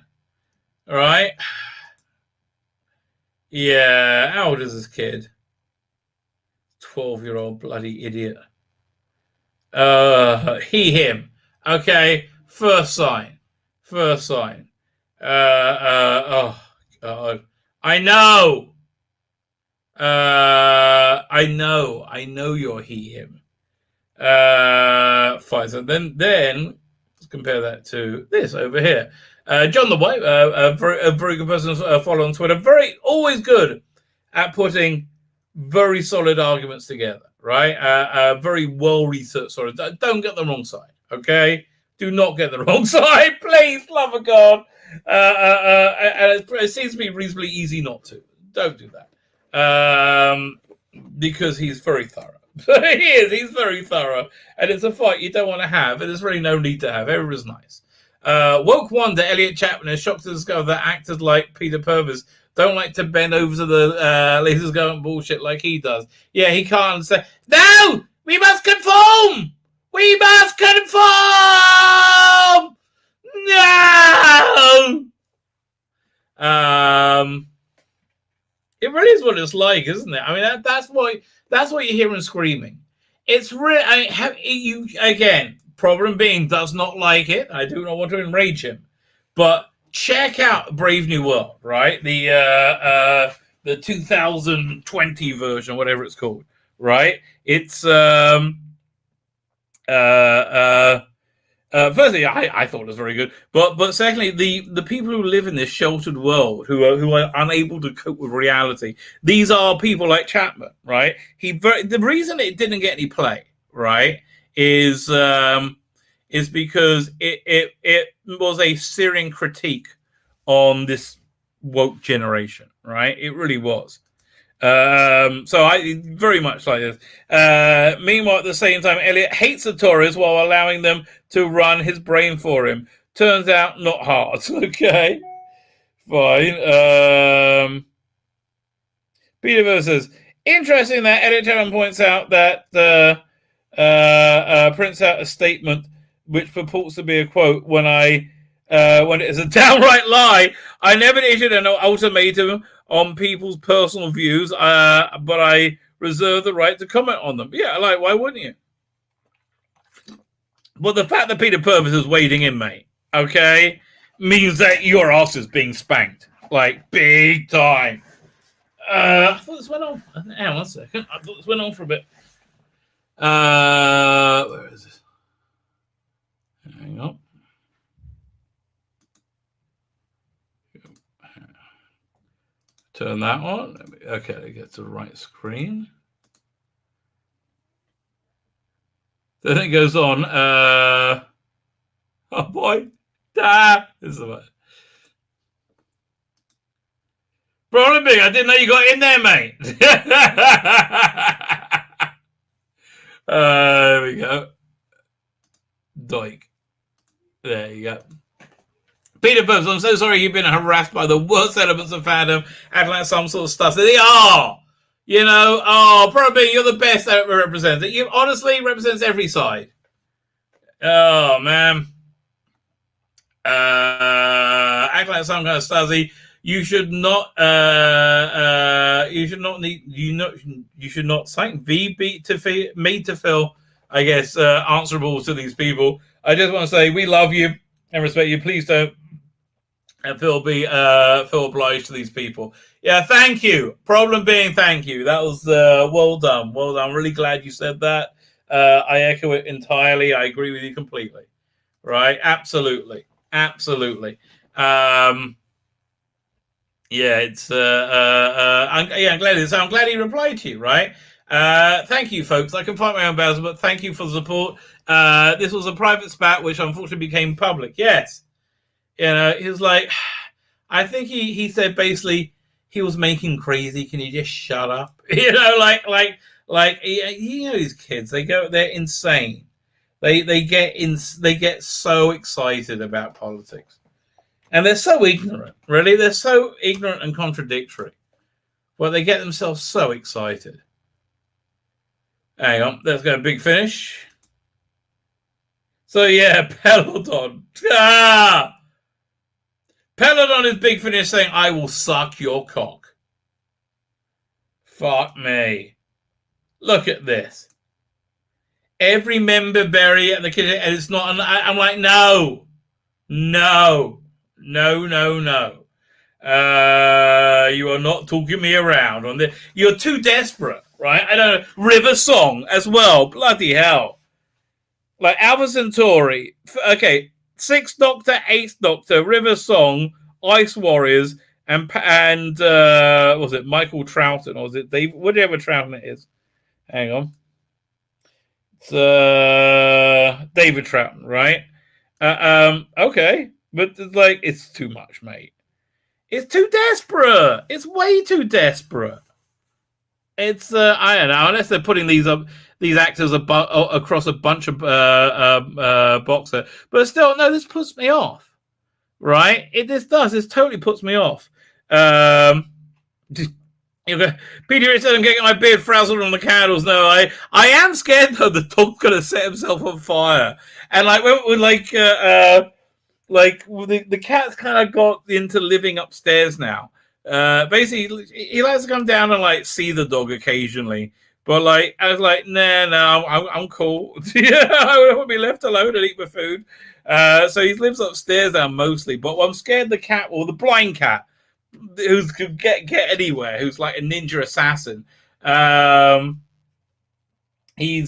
All right. Yeah. How old is this kid? 12-year-old bloody idiot. Him. Okay. First sign. Oh God. I know you're him. Fine. So then let's compare that to this over here. John the White, a very good person to follow on Twitter. Always good at putting very solid arguments together, right? Very well researched. Sorry, don't get the wrong side, okay? Do not get the wrong side, please, love of God. And it seems to be reasonably easy not to. Don't do that. Because he's very thorough. He's very thorough. And it's a fight you don't want to have, and there's really no need to have. Everyone's nice. Woke wonder Elliot Chapman is shocked to discover that actors like Peter Purvis don't like to bend over to the latest government bullshit like he does. Yeah, he can't say, no! We must conform! We must conform! No! It really is what it's like, isn't it? I mean, that's what you hear him screaming. It's really, again, problem being does not like it. I do not want to enrage him, but check out Brave New World, right? The 2020 version, whatever it's called, right? It's firstly, I thought it was very good, but secondly, the people who live in this sheltered world who are unable to cope with reality, these are people like Chapman, right? The reason it didn't get any play, right, is because it was a searing critique on this woke generation, right? It really was. So I very much like this. Meanwhile, at the same time, Elliot hates the Tories while allowing them to run his brain for him. Turns out not hard. Okay, fine. Peter says, interesting that Elliot Taylor points out that prints out a statement which purports to be a quote when it is a downright lie. I never issued an ultimatum on people's personal views, but I reserve the right to comment on them. Yeah, like, why wouldn't you? But the fact that Peter Purvis is wading in, mate, okay, means that your ass is being spanked, like, big time. I thought this went on. Hang on 1 second. I thought this went on for a bit. Where is this? Hang on. Turn that on. Okay, it gets the right screen. Then it goes on. Oh boy. This is the one. Problem big, I didn't know you got in there, mate. There we go. Doik. There you go. Peter Bubbs, I'm so sorry you've been harassed by the worst elements of fandom, acting like some sort of stuff. They are! You know, probably you're the best that represents it. You honestly represents every side. Oh, man. Act like some kind of Stasi. You should not cite V to made to feel, I guess, answerable to these people. I just want to say we love you and respect you. Please don't feel obliged to these people. Yeah, thank you. Problem being, thank you. That was well done. Well done. I'm really glad you said that. I echo it entirely. I agree with you completely. Right? Absolutely. Yeah, it's I'm glad he replied to you, right? Thank you, folks. I can fight my own battles, but thank you for the support. This was a private spat, which unfortunately became public. Yes, you know, he was like, I think he said basically he was making crazy. Can you just shut up? You know, like you know, these kids, they're insane. They get so excited about politics. And they're so ignorant, really. They're so ignorant and contradictory. Well, they get themselves so excited. Hang on, let's go big finish. So, yeah, Peloton. Peloton is big finish saying, I will suck your cock. Fuck me. Look at this. Every member bury it, and the kid, and it's not, I'm like, no. You are not talking me around on this. You're too desperate, right? I don't know. River Song as well. Bloody hell. Like Alpha Centauri. Okay. 6th Doctor, 8th Doctor, River Song, Ice Warriors, and was it Michael Troughton, or was it Dave? Whatever Troughton it is. Hang on. It's David Troughton, right? Okay. But like, it's too much, mate. It's too desperate. It's way too desperate. It's I don't know, unless they're putting these actors across a bunch of boxer. But still, no, this puts me off. Right? This totally puts me off. Peter said I'm getting my beard frazzled on the candles. No, I am scared though the dog's gonna set himself on fire. And like when the cat's kind of got into living upstairs now. Basically, he likes to come down and like see the dog occasionally. But like, I was like, no, I'm cool. Yeah, I won't be left alone and eat my food. So he lives upstairs now mostly. But I'm scared the cat, or the blind cat, who could get anywhere, who's like a ninja assassin. He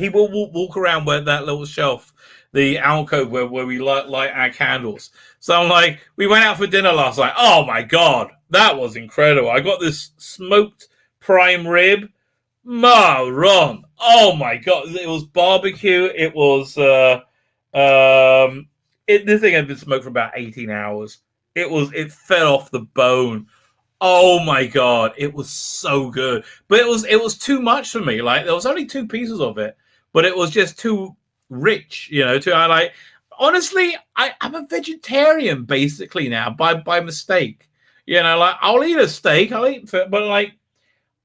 will walk around where that little shelf, the alcove where we light our candles. So I'm like, we went out for dinner last night. Oh my god, that was incredible! I got this smoked prime rib. Ron. Oh my god! It was barbecue. It was this thing had been smoked for about 18 hours. It fell off the bone. Oh my god! It was so good, but it was too much for me. Like there was only 2 pieces of it, but it was just too rich. Honestly, I'm a vegetarian basically now by mistake. Like I'll eat a steak, but like.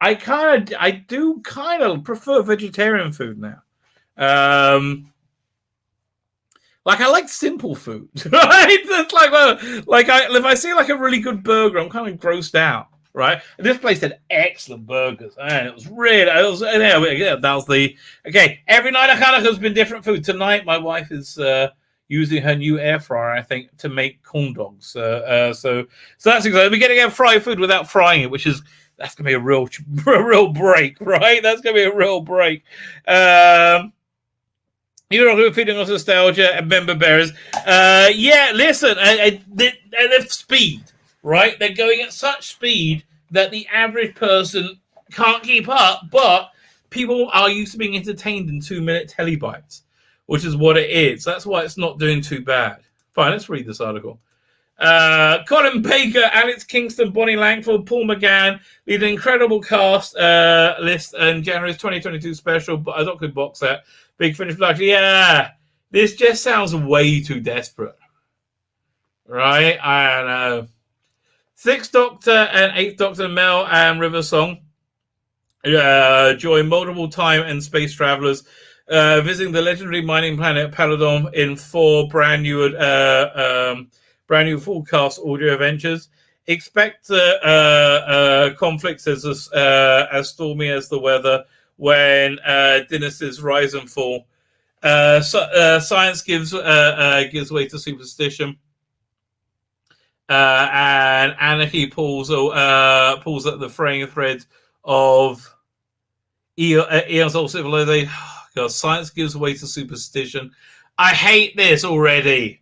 I do kind of prefer vegetarian food now. Like I like simple food, right? It's if I see like a really good burger, I'm kind of grossed out, right? And this place had excellent burgers, and it was really, that was the okay. Every night of Hanukkah has been different food. Tonight, my wife is using her new air fryer, I think, to make corn dogs. So that's exciting. We're getting fried food without frying it, which is. That's going to be a real break, right? That's going to be a real break. You're not feeding us nostalgia and member bearers. Yeah, listen, they're speed, right? They're going at such speed that the average person can't keep up, but people are used to being entertained in 2-minute telebytes, which is what it is. That's why it's not doing too bad. Fine, let's read this article. Colin Baker, Alex Kingston, Bonnie Langford, Paul McGann lead an incredible cast list and January's 2022 special Doctor box set. Big Finish production. Yeah, this just sounds way too desperate, right? I don't know. 6th Doctor and 8th Doctor Mel and River Song join multiple time and space travelers visiting the legendary mining planet Paladon in 4 brand new full cast audio adventures. Expect conflicts as stormy as the weather when dynasties rise and fall. Science gives way to superstition, and anarchy pulls at the fraying threads of eons old civilization. God, science gives way to superstition. I hate this already.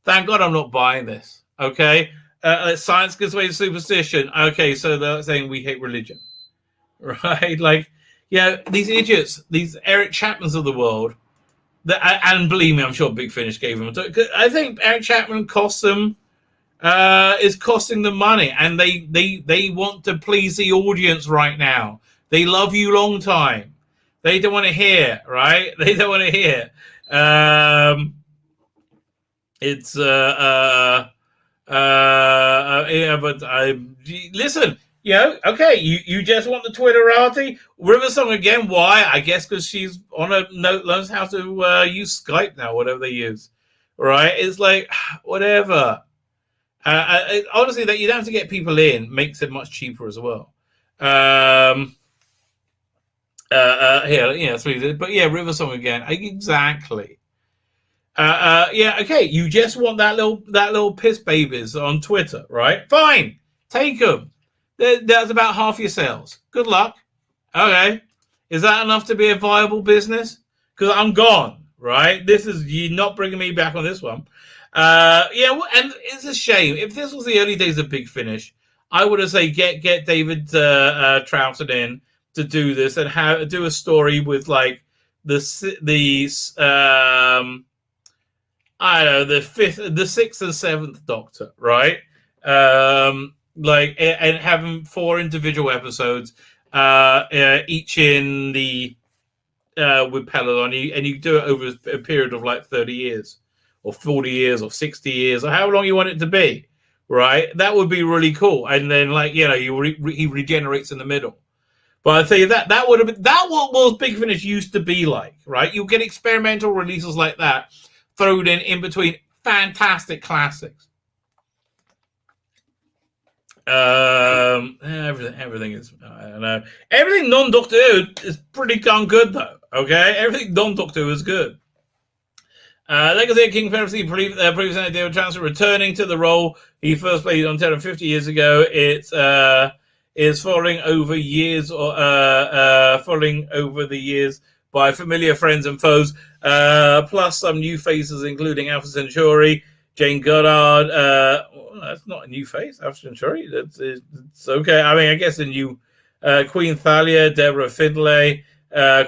Thank God I'm not buying this. Okay, science gives way to superstition. Okay, so they're saying we hate religion, right? Like, these idiots, these Eric Chapmans of the world. And believe me, I'm sure Big Finish gave them. I think Eric Chapman is costing them money, and they want to please the audience right now. They love you long time. They don't want to hear, right? They don't want to hear. It's but I listen. Okay. You just want the Twitterati Riversong again? Why? I guess because she's on a note learns how to use Skype now, whatever they use. Right? It's like whatever. Honestly, that you don't have to get people in makes it much cheaper as well. But Riversong again. Exactly. Okay. You just want that little piss babies on Twitter, right? Fine, take them. That's about half your sales. Good luck. Okay, is that enough to be a viable business? Because I'm gone, right? You're not bringing me back on this one. And it's a shame. If this was the early days of Big Finish, I would have said get David Troughton in to do this and do a story with like the 6th and 7th Doctor, right? And having 4 individual episodes, each in the with Peladon, and you do it over a period of like 30 years, or 40 years, or 60 years, or how long you want it to be, right? That would be really cool. And then, he regenerates in the middle. But I tell you that would have been what was Big Finish used to be like, right? You'll get experimental releases like that thrown in between fantastic classics. Everything is, I don't know. Everything non-Doctor Who is pretty darn good, though. Okay, everything non-Doctor Who is good. Legacy of King Fantasy previous idea of Chancellor returning to the role he first played on Terra 50 years ago. It's is falling over the years by familiar friends and foes, plus some new faces, including Alpha Centauri, Jane Goddard. That's not a new face, Alpha Centauri. It's okay. I mean, I guess a new Queen Thalia, Deborah Findlay,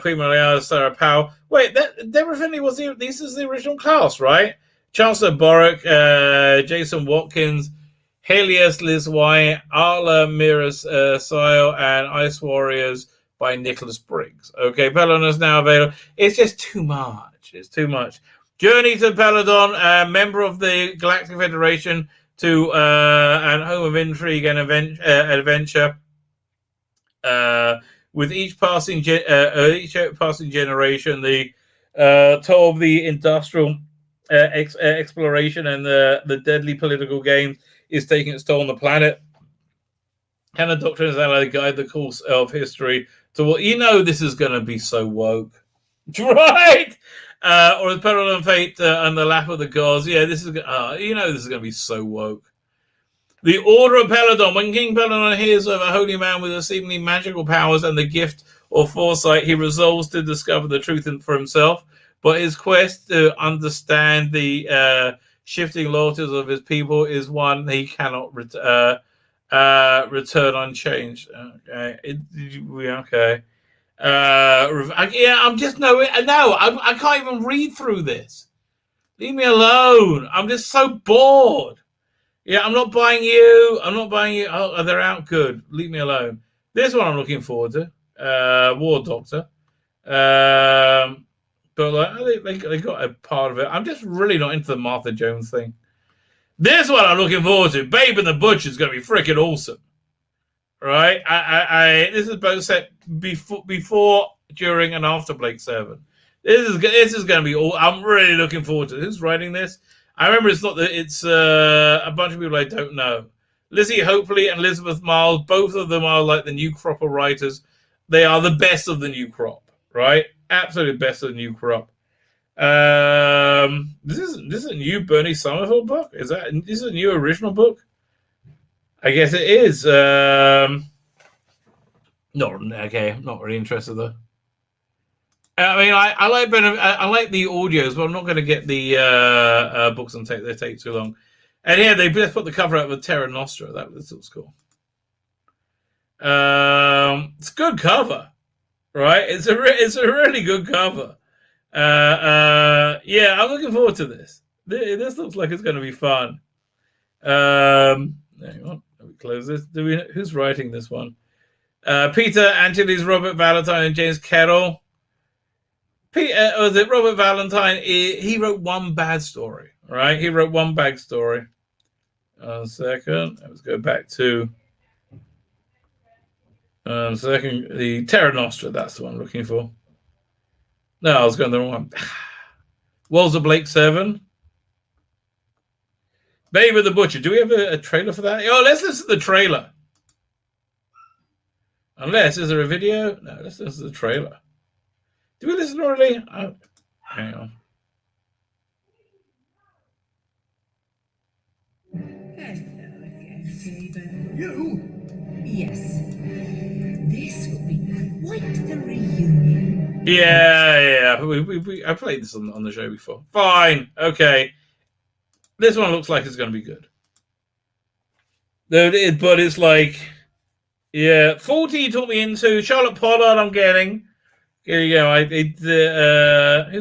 Queen Maria, Sarah Powell. Wait, Deborah Findlay this is the original cast, right? Chancellor Boric, Jason Watkins, Helios, Liz White, Arla, Miras, Sile, and Ice Warriors by Nicholas Briggs. Okay, Peladon is now available. It's just too much. It's too much. Journey to Peladon, member of the Galactic Federation to and home of intrigue and adventure. With each passing generation, the toll of the industrial exploration and the deadly political games is taking its toll on the planet. Can the doctrines ally guide the course of history to what this is going to be so woke, right? Or the Peladon fate and the lap of the gods. Yeah, this is this is going to be so woke. The Order of Peladon. When King Peladon hears of a holy man with seemingly magical powers and the gift of foresight, he resolves to discover the truth for himself. But his quest to understand the shifting loyalties of his people is one he cannot return unchanged. Okay. Okay. I'm just I can't even read through this. Leave me alone. I'm just so bored. Yeah, I'm not buying you. Oh, they're out. Good. Leave me alone. This one I'm looking forward to. War Doctor. But they got a part of it. I'm just really not into the Martha Jones thing. This one I'm looking forward to. Babe and the Butcher is going to be freaking awesome. Right? This is both set before, during, and after Blake 7. This is going to be all. I'm really looking forward to it. Who's writing this? I remember it's a bunch of people I don't know. Lizzie Hopefully and Elizabeth Miles, both of them are like the new crop of writers. They are the best of the new crop, right? Absolutely best of the new crop. This is a new Bernie Summerfield book? This is a new original book? I guess it is. Not really interested though. I mean, I like the audios, but I'm not going to get the books and they take too long. And here they just put the cover out with Terra Nostra. This looks cool. It's a good cover, right? It's a really good cover. Yeah, I'm looking forward to this. This looks like it's going to be fun. Hang on, let me close this. Who's writing this one? Peter Antilles, Robert Valentine, and James Carroll. Was it Robert Valentine? He wrote one bad story, right? He wrote one bad story. A second. Let's go back to the Terra Nostra. That's the one I'm looking for. No, I was going the wrong one. Walter Blake 7. Babe and the Butcher. Do we have a trailer for that? Oh, let's listen to the trailer. Unless, is there a video? No, let's listen to the trailer. Do we listen already? Oh, hang on. You? Yes. This will be quite the reunion. Yeah. I played this on the show before. Fine. Okay. This one looks like it's going to be good. But it's like, yeah, 40 you took me into. Charlotte Pollard I'm getting. Here you go.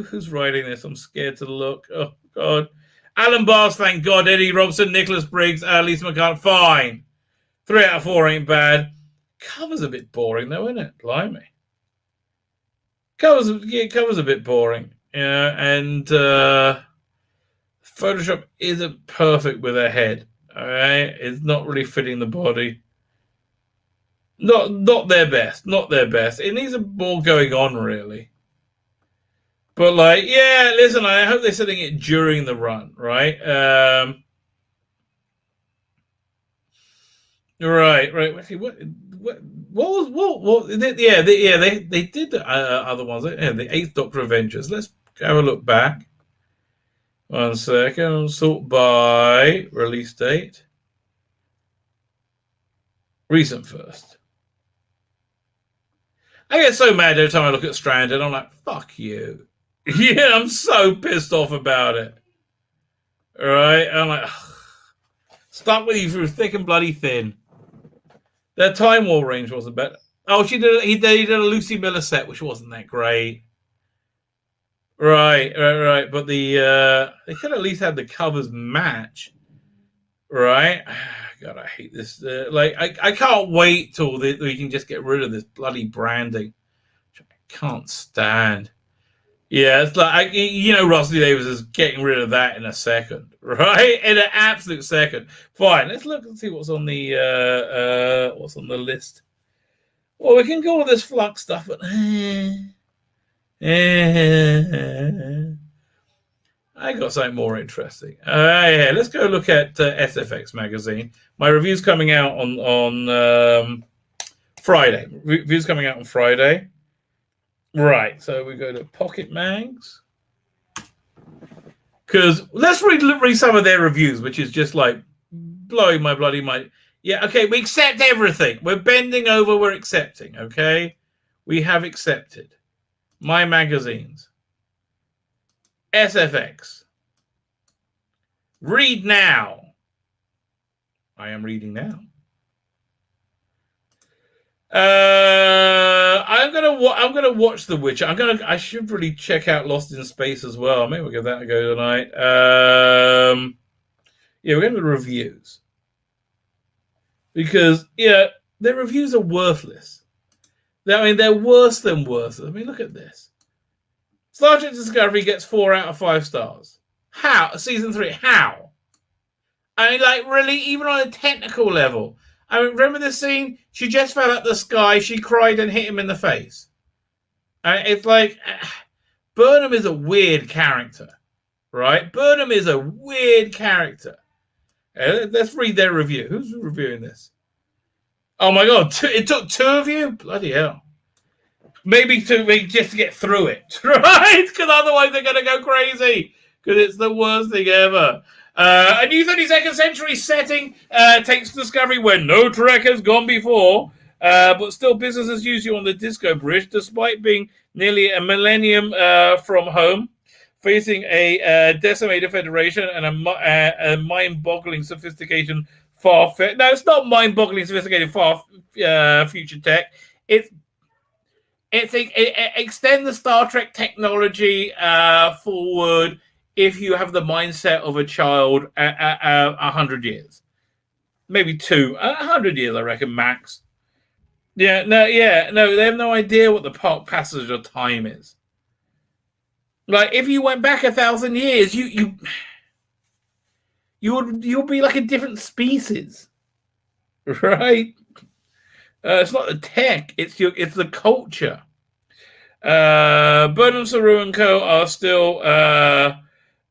Who's writing this? I'm scared to look. Oh, God. Alan Bars, thank God. Eddie Robson, Nicholas Briggs, Lisa McCann. Fine. 3 out of 4 ain't bad. Cover's a bit boring, though, isn't it? Blimey. Cover's a bit boring. Yeah, and Photoshop isn't perfect with her head. All right? It's not really fitting the body. Not their best. Not their best. It needs more going on, really. But, like, yeah, listen, I hope they're setting it during the run, right? Right. What was yeah, they did the other ones. Yeah, the 8th Doctor Avengers. Let's have a look back. 1 second. Sort by release date. Recent first. I get so mad every time I look at Stranded. I'm like, fuck you. Yeah, I'm so pissed off about it. All right? I'm like, ugh. Stuck with you through thick and bloody thin. Their Time War range wasn't better. Oh, he did a Lucy Miller set, which wasn't that great. Right. But they could at least have the covers match, right? God, I hate this. I can't wait till we can just get rid of this bloody branding. Which I can't stand. Yeah, it's like Rusty Davis is getting rid of that in a second, right? In an absolute second. Fine, let's look and see what's on the list. Well, we can go with this Flux stuff, but I got something more interesting. Yeah, let's go look at SFX magazine. My review's coming out on Friday. Review's coming out on Friday. Right, so we go to Pocket Mags. Because let's read some of their reviews, which is just like blowing my bloody mind. Yeah, okay, we accept everything. We're bending over, we're accepting, okay? We have accepted. My magazines. SFX. Read now. I am reading now. I'm gonna watch The Witcher. I should really check out Lost in Space as well. Maybe we'll give that a go tonight. Yeah, we're going to do reviews because their reviews are worthless. I mean, they're worse than worthless. I mean, look at this. Star Trek Discovery gets 4 out of 5 stars. How? Season 3? How? I mean, like, really, even on a technical level. I mean, remember this scene? She just fell out the sky. She cried and hit him in the face. It's like Burnham is a weird character, right? Burnham is a weird character. Let's read their review. Who's reviewing this? Oh my God! It took 2 of you. Bloody hell! Maybe just to get through it, right? Because otherwise they're going to go crazy. Because it's the worst thing ever. A new 32nd century setting takes Discovery where no Trek has gone before, but still business as usual on the Disco Bridge, despite being nearly a millennium from home, facing a decimated Federation and a mind-boggling sophistication far-fetched. No, it's not mind-boggling sophisticated future tech. It's extend the Star Trek technology forward. If you have the mindset of a child, 100 years, maybe 100 years, I reckon max. They have no idea what the passage of time is. Like, if you went back 1,000 years, you'll be like a different species, right? It's not the tech; it's the culture. Burnham, Saru, and Co. are still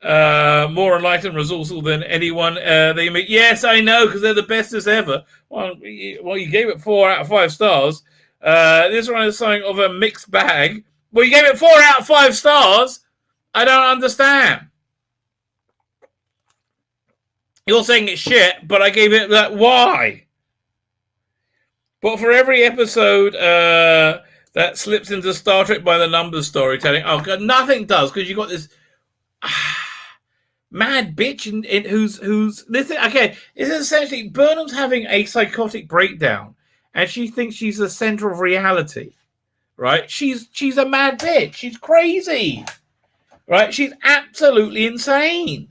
more enlightened and resourceful than anyone they meet. Yes, I know, because they're the bestest ever. Well, you gave it 4 out of 5 stars. This one is something of a mixed bag. Well, you gave it 4 out of 5 stars. I don't understand. You're saying it's shit, but I gave it that. Why? But for every episode that slips into Star Trek by the numbers storytelling, oh God, nothing does, because you got this mad bitch in who's this. Okay, this is essentially Burnham's having a psychotic breakdown, and she thinks she's the center of reality. Right? She's a mad bitch. She's crazy. Right? She's absolutely insane.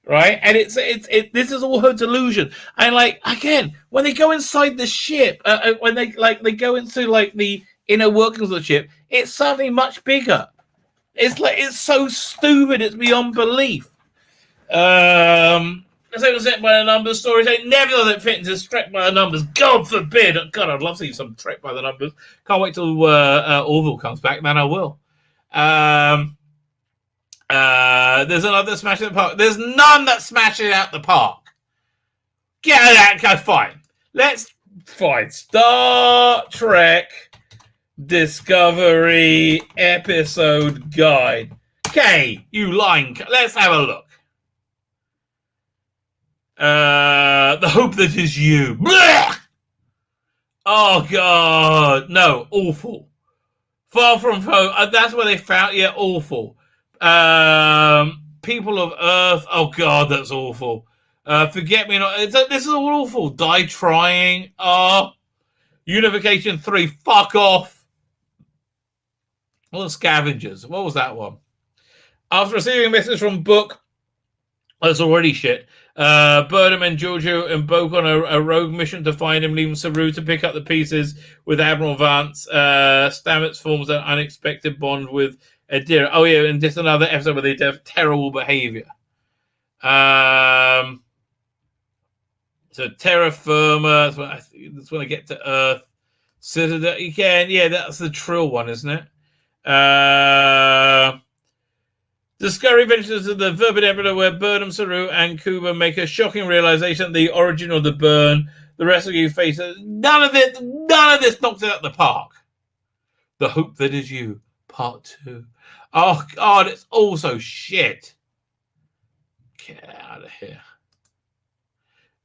Right? And this is all her delusion. And like, again, when they go inside the ship, when they go into like the inner workings of the ship, it's suddenly much bigger. It's so stupid, it's beyond belief. So it was set by the numbers stories. It never does it fit into Trek by the numbers. God forbid. God, I'd love to see some Trek by the numbers. Can't wait till Orville comes back, then I will. There's another smash in the park. There's none that smash it out the park. Get that guy. Fine. Let's find Star Trek Discovery episode guide. Okay, you lying. Let's have a look. The hope that is you. Blech! Oh God, no, awful. Far from home. That's where they found. Yeah, awful. People of Earth. Oh God, that's awful. Forget me not. This is all awful. Die trying. Oh, Unification 3, fuck off. All the scavengers. What was that one? After receiving a message from Book, that's already shit. Burnham and Giorgio embark on a rogue mission to find him, leaving Saru to pick up the pieces with Admiral Vance. Stamets forms an unexpected bond with Adira. Oh, yeah, and just another episode where they have terrible behavior. So terra firma, that's when I get to Earth. Citadel, you can, yeah, that's the Trill one, isn't it? Discovery ventures to the Verbid Emperor, where Burnham, Saru, and Kuba make a shocking realization the origin of the burn. The rest of you face it. None of this knocks it out the park. The Hope That Is You, Part 2. Oh, God, it's also shit. Get out of here.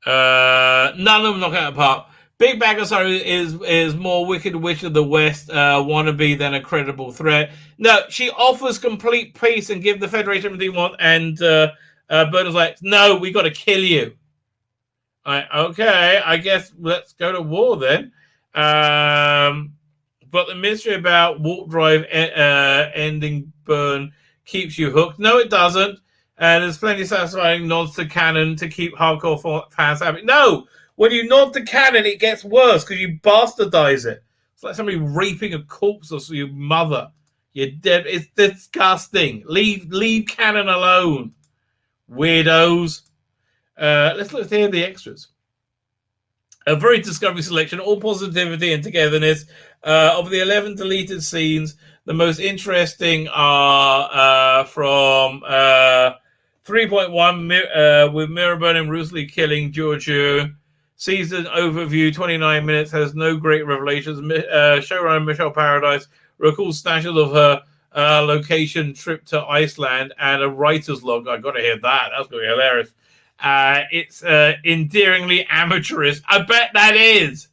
None of them knock out the park. Big Bag of Sorrow is more Wicked Witch of the West wannabe than a credible threat. No, she offers complete peace and give the Federation everything they want, and Bernard's like, no, we got to kill you. Okay, I guess let's go to war then. But the mystery about Warp Drive ending burn keeps you hooked. No, it doesn't. And there's plenty of satisfying nods to canon to keep hardcore fans happy. No! When you nod to canon, it gets worse because you bastardize it. It's like somebody raping a corpse or your mother. You're dead. It's disgusting. Leave canon alone, weirdos. Let's look here at the extras. A very Discovery selection, all positivity and togetherness. Of the 11 deleted scenes, the most interesting are from 3.1 with Mirabone and ruthlessly killing Giorgio. Season overview, 29 minutes, has no great revelations. Showrunner Michelle Paradise recalls snatches of her location trip to Iceland and a writer's log. I got to hear that. That's going to be hilarious. It's endearingly amateurish. I bet that is.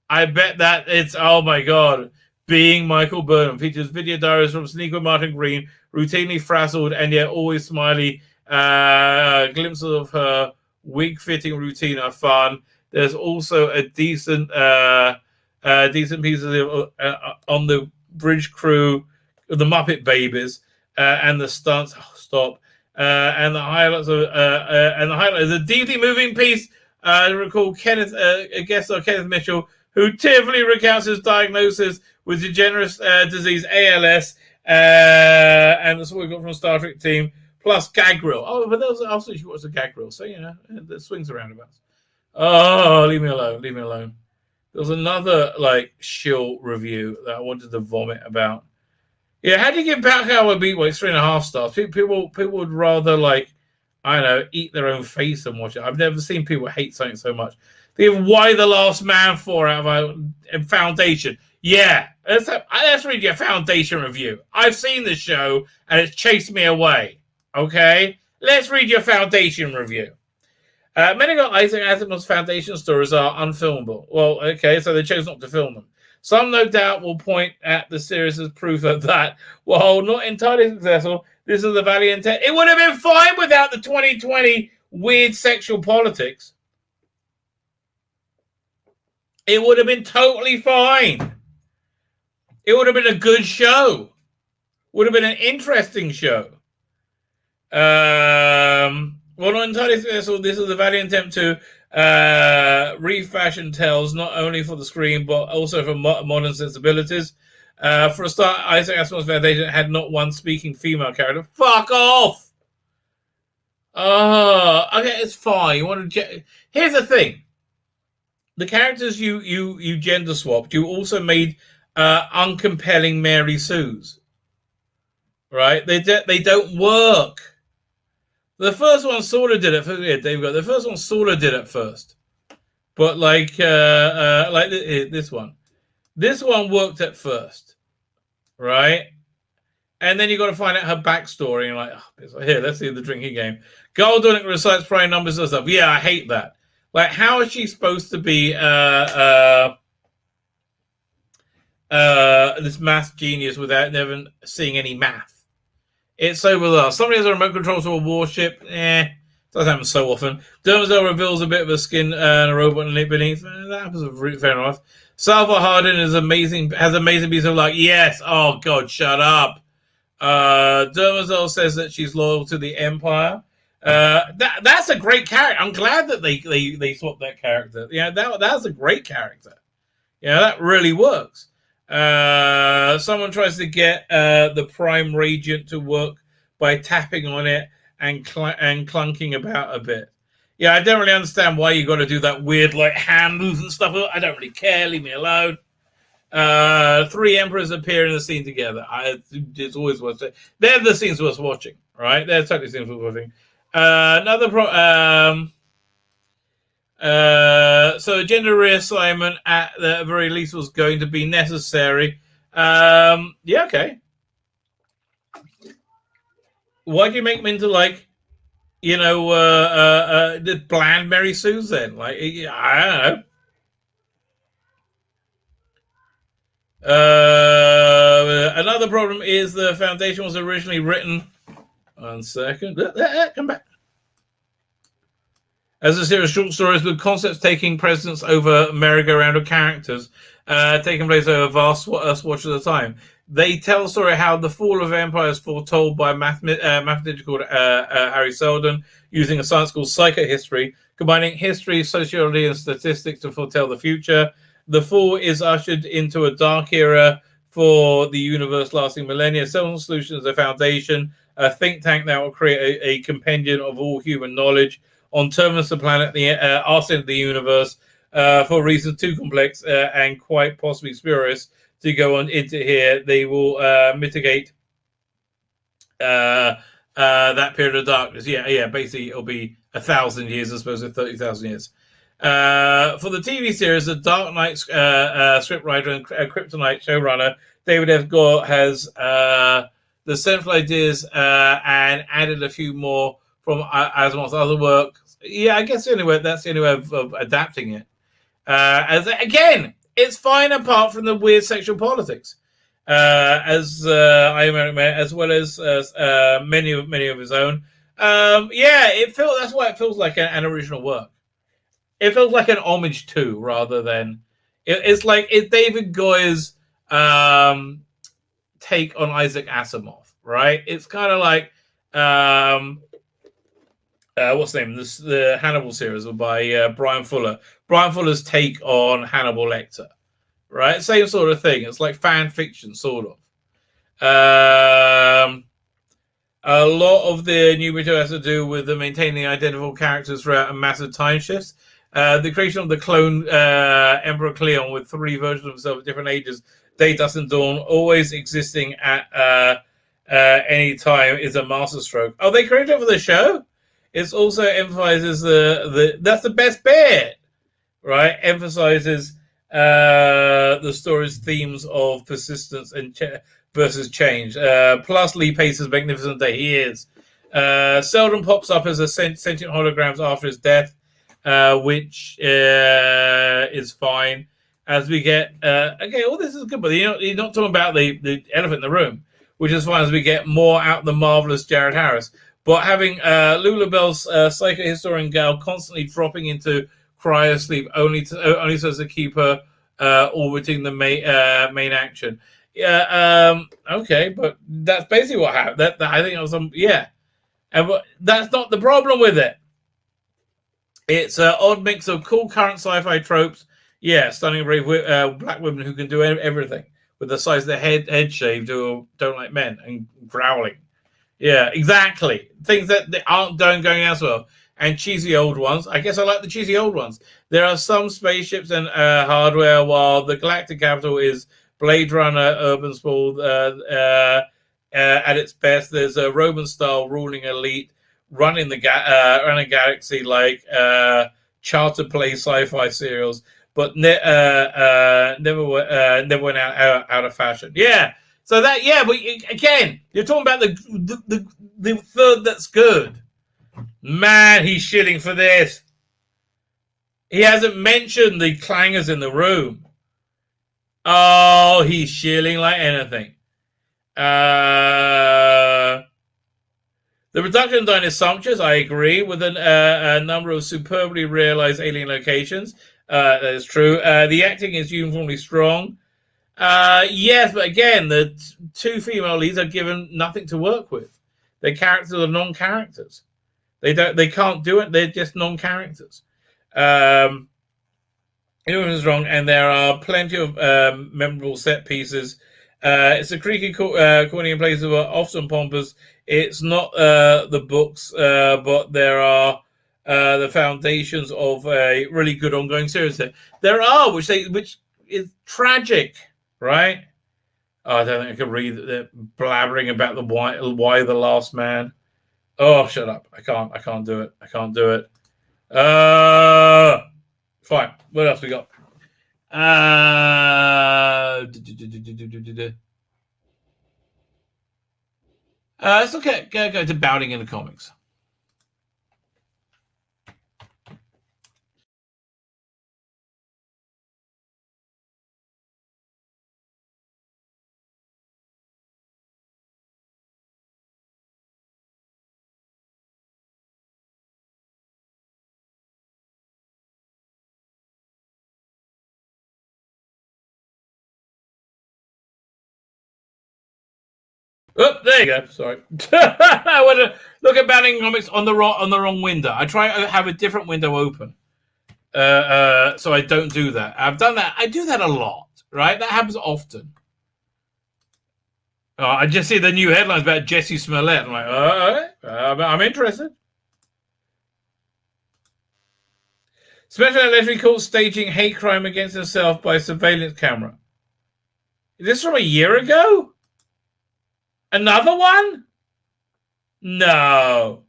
I bet that it's, oh my God. Being Michael Burnham features video diaries from Sneaker Martin Green, routinely frazzled and yet always smiley. Glimpses of her wig-fitting routine are fun. There's also a decent piece of on the bridge crew of the Muppet Babies and the stunts. Oh, stop. And the highlights of the deeply moving piece. I recall Kenneth, a guest star Kenneth Mitchell, who tearfully recounts his diagnosis with degenerative disease ALS, and that's what we got from Star Trek team. Plus gag reel. Oh, but those also you watch the gag reel, so you know the swings around about. Oh, leave me alone. Leave me alone. There was another like shill review that I wanted to vomit about. Yeah, how do you give Back Hour Beat Weight 3.5 stars? People would rather like, I don't know, eat their own face and watch it. I've never seen people hate something so much. They give Why the Last Man 4 out of a Foundation. Yeah, let's read your Foundation review. I've seen the show and it's chased me away. Okay, let's read your Foundation review. Many of Isaac Asimov's Foundation stories are unfilmable. Well, okay, so they chose not to film them. Some, no doubt, will point at the series as proof of that. While not entirely successful, this is the valiant. It would have been fine without the 2020 weird sexual politics. It would have been totally fine. It would have been a good show. Would have been an interesting show. Well, not entirely successful. This is a valiant attempt to refashion tales not only for the screen but also for modern sensibilities. For a start, Isaac Asimov's Foundation had not one speaking female character. Fuck off! Okay, it's fine. You want to? Here's the thing: the characters you gender swapped, you also made uncompelling Mary Sues. Right? They don't work. The first one sort of did it. The first one sort of did it first, but like this one worked at first, right? And then you got to find out her backstory. And like, oh, here, let's see the drinking game. Goldonic recites prime numbers and stuff. Yeah, I hate that. Like, how is she supposed to be this math genius without never seeing any math? It's so bizarre. Somebody has a remote control to a warship. Doesn't happen so often. Dermazell reveals a bit of a skin and a robot beneath. That happens really fair enough. Salva Hardin is amazing. Has amazing pieces of like, yes, oh god, shut up. Dermazell says that she's loyal to the Empire. That's a great character. I'm glad that they swapped that character. Yeah, that's a great character. Yeah, that really works. Someone tries to get the Prime Radiant to work by tapping on it and clunking about a bit. Yeah, I don't really understand why you got to do that weird like hand moves and stuff. I don't really care. Leave me alone. 3 emperors appear in the scene together. It's always worth it. They're the scenes worth watching, right? They're totally scenes worth watching. So a gender reassignment at the very least was going to be necessary. Yeah, okay. Why do you make them into like, the bland Mary Sue's then? Like, I don't know. Another problem is the Foundation was originally written. 1 second. Come back. As a series of short stories with concepts taking precedence over merry-go-round of characters, taking place over vast swatches of time. They tell a story how the fall of empire is foretold by mathematician called Harry Seldon, using a science called psychohistory, combining history, sociology, and statistics to foretell the future. The fall is ushered into a dark era for the universe lasting millennia. Seldon Solutions, the Foundation, a think tank that will create a compendium of all human knowledge on terminus of the planet, the arse end of the universe, for reasons too complex and quite possibly spurious to go on into here. They will mitigate that period of darkness. Yeah. Basically, it'll be 1,000 years as opposed to 30,000 years. For the TV series, the Dark Knight scriptwriter and Kryptonite showrunner David F. Gore has the central ideas and added a few more from Asimov's other work. Yeah, I guess that's the only way of adapting it. As again, it's fine apart from the weird sexual politics, as well as many of his own. That's why it feels like an original work. It feels like an homage to, rather than it's David Goyer's take on Isaac Asimov, right? It's kind of like what's the name? The Hannibal series by Brian Fuller. Brian Fuller's take on Hannibal Lecter, right? Same sort of thing. It's like fan fiction, sort of. A lot of the new material has to do with the maintaining identical characters throughout a massive time shift. The creation of the clone Emperor Cleon with 3 versions of himself at different ages, day, dusk, and dawn, always existing at any time, is a masterstroke. Oh, they created it for the show? It also emphasizes that's the best bit, right? Emphasizes the story's themes of persistence and versus change. Plus Lee Pace's magnificent day. He is. Seldon pops up as a sentient holograms after his death, which is fine. As we get all this is good, but you're not talking about the elephant in the room, which is fine as we get more out the marvelous Jared Harris. But having Lula Bell's psychohistorian gal constantly dropping into cryosleep only so as to keep her orbiting the main action. Yeah, okay, but that's basically what happened. That I think it was but that's not the problem with it. It's an odd mix of cool current sci-fi tropes. Yeah, stunning brave black women who can do everything with the size of their head shaved who don't like men and growling. Yeah, exactly. Things that they aren't going as well. And cheesy old ones. I guess I like the cheesy old ones. There are some spaceships and hardware, while the galactic capital is Blade Runner, urban sprawl at its best. There's a Roman-style ruling elite running the galaxy like charter play sci-fi serials, but never went out of fashion. Yeah. So but again, you're talking about the third that's good. Man, he's shitting for this. He hasn't mentioned the clangers in the room. Oh, he's shilling like anything. The production design is sumptuous, I agree, with a number of superbly realized alien locations. That is true. The acting is uniformly strong. Yes, but again, the two female leads are given nothing to work with. Their characters are non-characters. They can't do it. They're just non-characters. Everything's wrong, and there are plenty of memorable set pieces. It's a creaky corny in places that are often pompous. It's not the books, but there are the foundations of a really good ongoing series. There are, which is tragic, right? Oh, I don't think I can read the blabbering about the why the last man. Oh, shut up! I can't do it. I can't do it. Fine. What else we got? Let's look at go to Bounding in the Comics. Oh, there you go. Sorry, I want to look at Bounding Comics on the wrong window. I try to have a different window open, so I don't do that. I've done that. I do that a lot, right? That happens often. I just see the new headlines about Jesse Smollett. I'm like, all right, I'm interested. Special Electric caught staging hate crime against himself by surveillance camera. Is this from a year ago? Another one? No.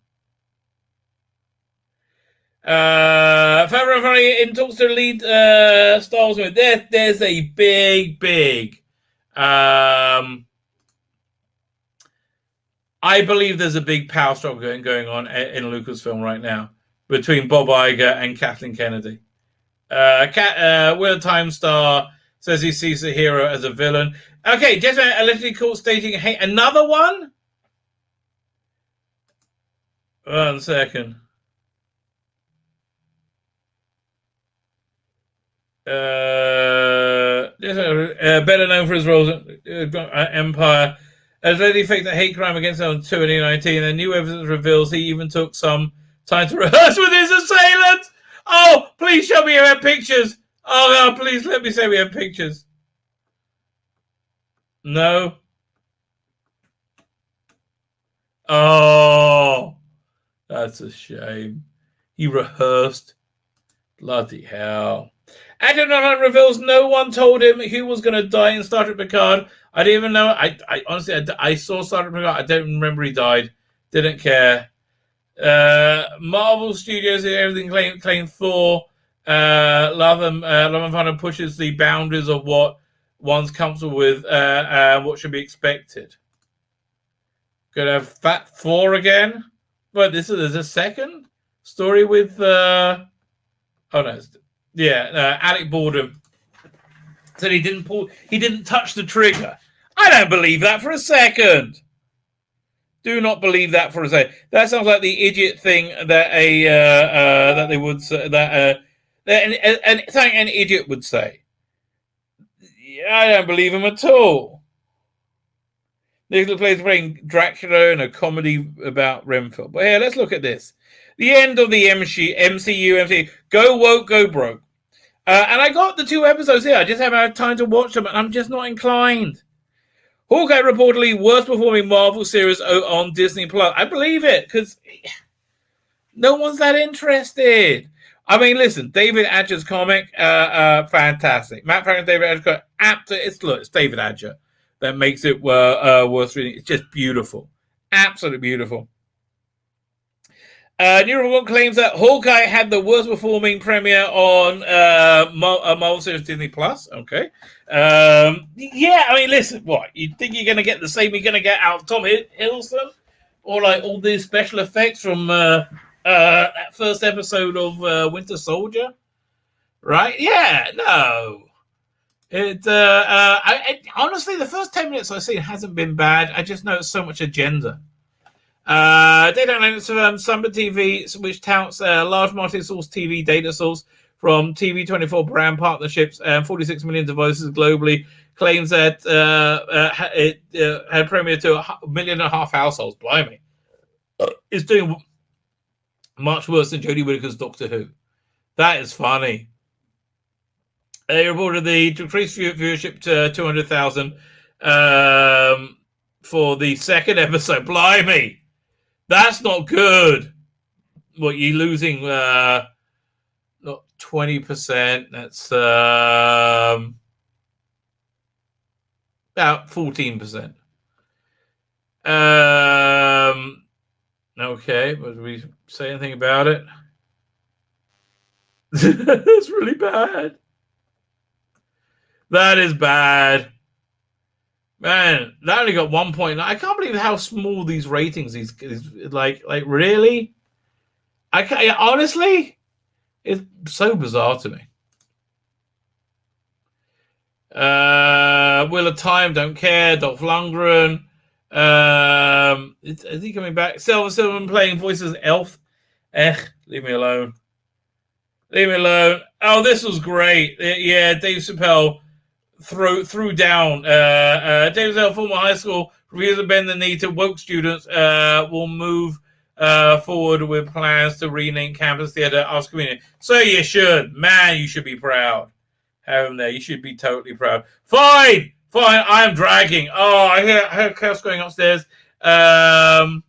Favreau in talks to lead Star Wars. There's a big. I believe there's a big power struggle going on in Lucasfilm right now between Bob Iger and Kathleen Kennedy. Will Time Star says he sees the hero as a villain. Okay, just allegedly caught staging hate. Another one? 1 second. Better known for his roles in Empire. Allegedly faked a hate crime against him in 2019. And new evidence reveals he even took some time to rehearse with his assailant. Oh, please show me you have pictures. Oh, no, please let me say we have pictures. No. Oh, that's a shame. He rehearsed. Bloody hell. Agent 900 reveals no one told him who was going to die in Star Trek Picard. I didn't even know. I honestly, I saw Star Trek Picard. I don't remember he died. Didn't care. Marvel Studios, everything claimed Thor. Love and Thunder pushes the boundaries of what one's comfortable with and what should be expected. Gonna have Fat Thor again. But there's a second story with Alec Baldwin said he didn't touch the trigger. I don't believe that for a second. Do not believe that for a second. That sounds like the idiot thing that that they would say and something an idiot would say. I don't believe him at all. Nicolas Cage playing Dracula in a comedy about Renfield. But here, let's look at this. The end of the MCU. Go woke, go broke. And I got the 2 episodes here. I just haven't had time to watch them, and I'm just not inclined. Hawkeye reportedly worst performing Marvel series on Disney Plus. I believe it, because no one's that interested. I mean, listen, David Adger's comic, fantastic. Matt Fraction, David Adger, it's David Adger that makes it worth reading. It's just beautiful. Absolutely beautiful. New report claims that Hawkeye had the worst performing premiere on Marvel series Disney Plus. Okay. Yeah, I mean, listen, what? You think you're going to get the same you're going to get out of Tom Hiddleston? Or like all these special effects from that first episode of Winter Soldier? Right? Yeah, no. Honestly, the first 10 minutes I've seen hasn't been bad. I just know it's so much agenda. Data analytics firm Samba TV, which touts large multi-source TV data source from TV24 brand partnerships and 46 million devices globally, claims that it had premiered to 1.5 million households. Blimey. It's doing much worse than Jodie Whittaker's Doctor Who. That is funny. They reported the decreased viewership to 200,000 for the second episode. Blimey. That's not good. What, you losing not 20%? That's about 14%. Okay, but did we say anything about it? That's really bad. That is bad. Man, that only got 1.9. I can't believe how small these ratings is. Like really? I can't, honestly, it's so bizarre to me. Wheel of Time, don't care. Dolph Lundgren. Is he coming back? Silverman playing voices Elf. Leave me alone. Leave me alone. Oh, this was great. Yeah, Dave Chappelle threw down. Dave Chappelle, former high school, reviews of bend the knee to woke students will move forward with plans to rename campus theater arts community. So you should. Man, you should be proud. Have him there. You should be totally proud. Fine. I am dragging. Oh, I hear chaos going upstairs. No,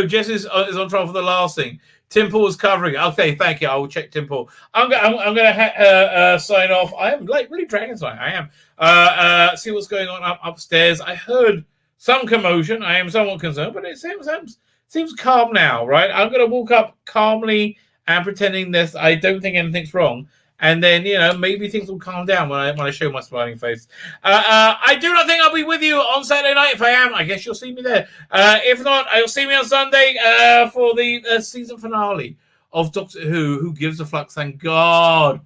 Jess is on trial for the last thing. Tim Paul is covering. Okay, thank you. I will check Tim Paul. I'm going to sign off. I am really dragging tonight. I am. See what's going on upstairs. I heard some commotion. I am somewhat concerned, but it seems calm now, right? I'm going to walk up calmly and pretending this. I don't think anything's wrong. And then, maybe things will calm down when I show my smiling face. I do not think I'll be with you on Saturday night. If I am, I guess you'll see me there. If not, you'll see me on Sunday for the season finale of Doctor Who Gives a Flux. Thank God.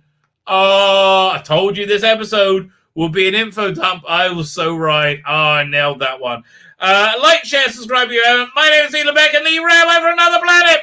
Oh, I told you this episode will be an info dump. I was so right. Oh, I nailed that one. Like, share, subscribe if you haven't. My name is Tzvi Lebetkin, and you ran away for another planet.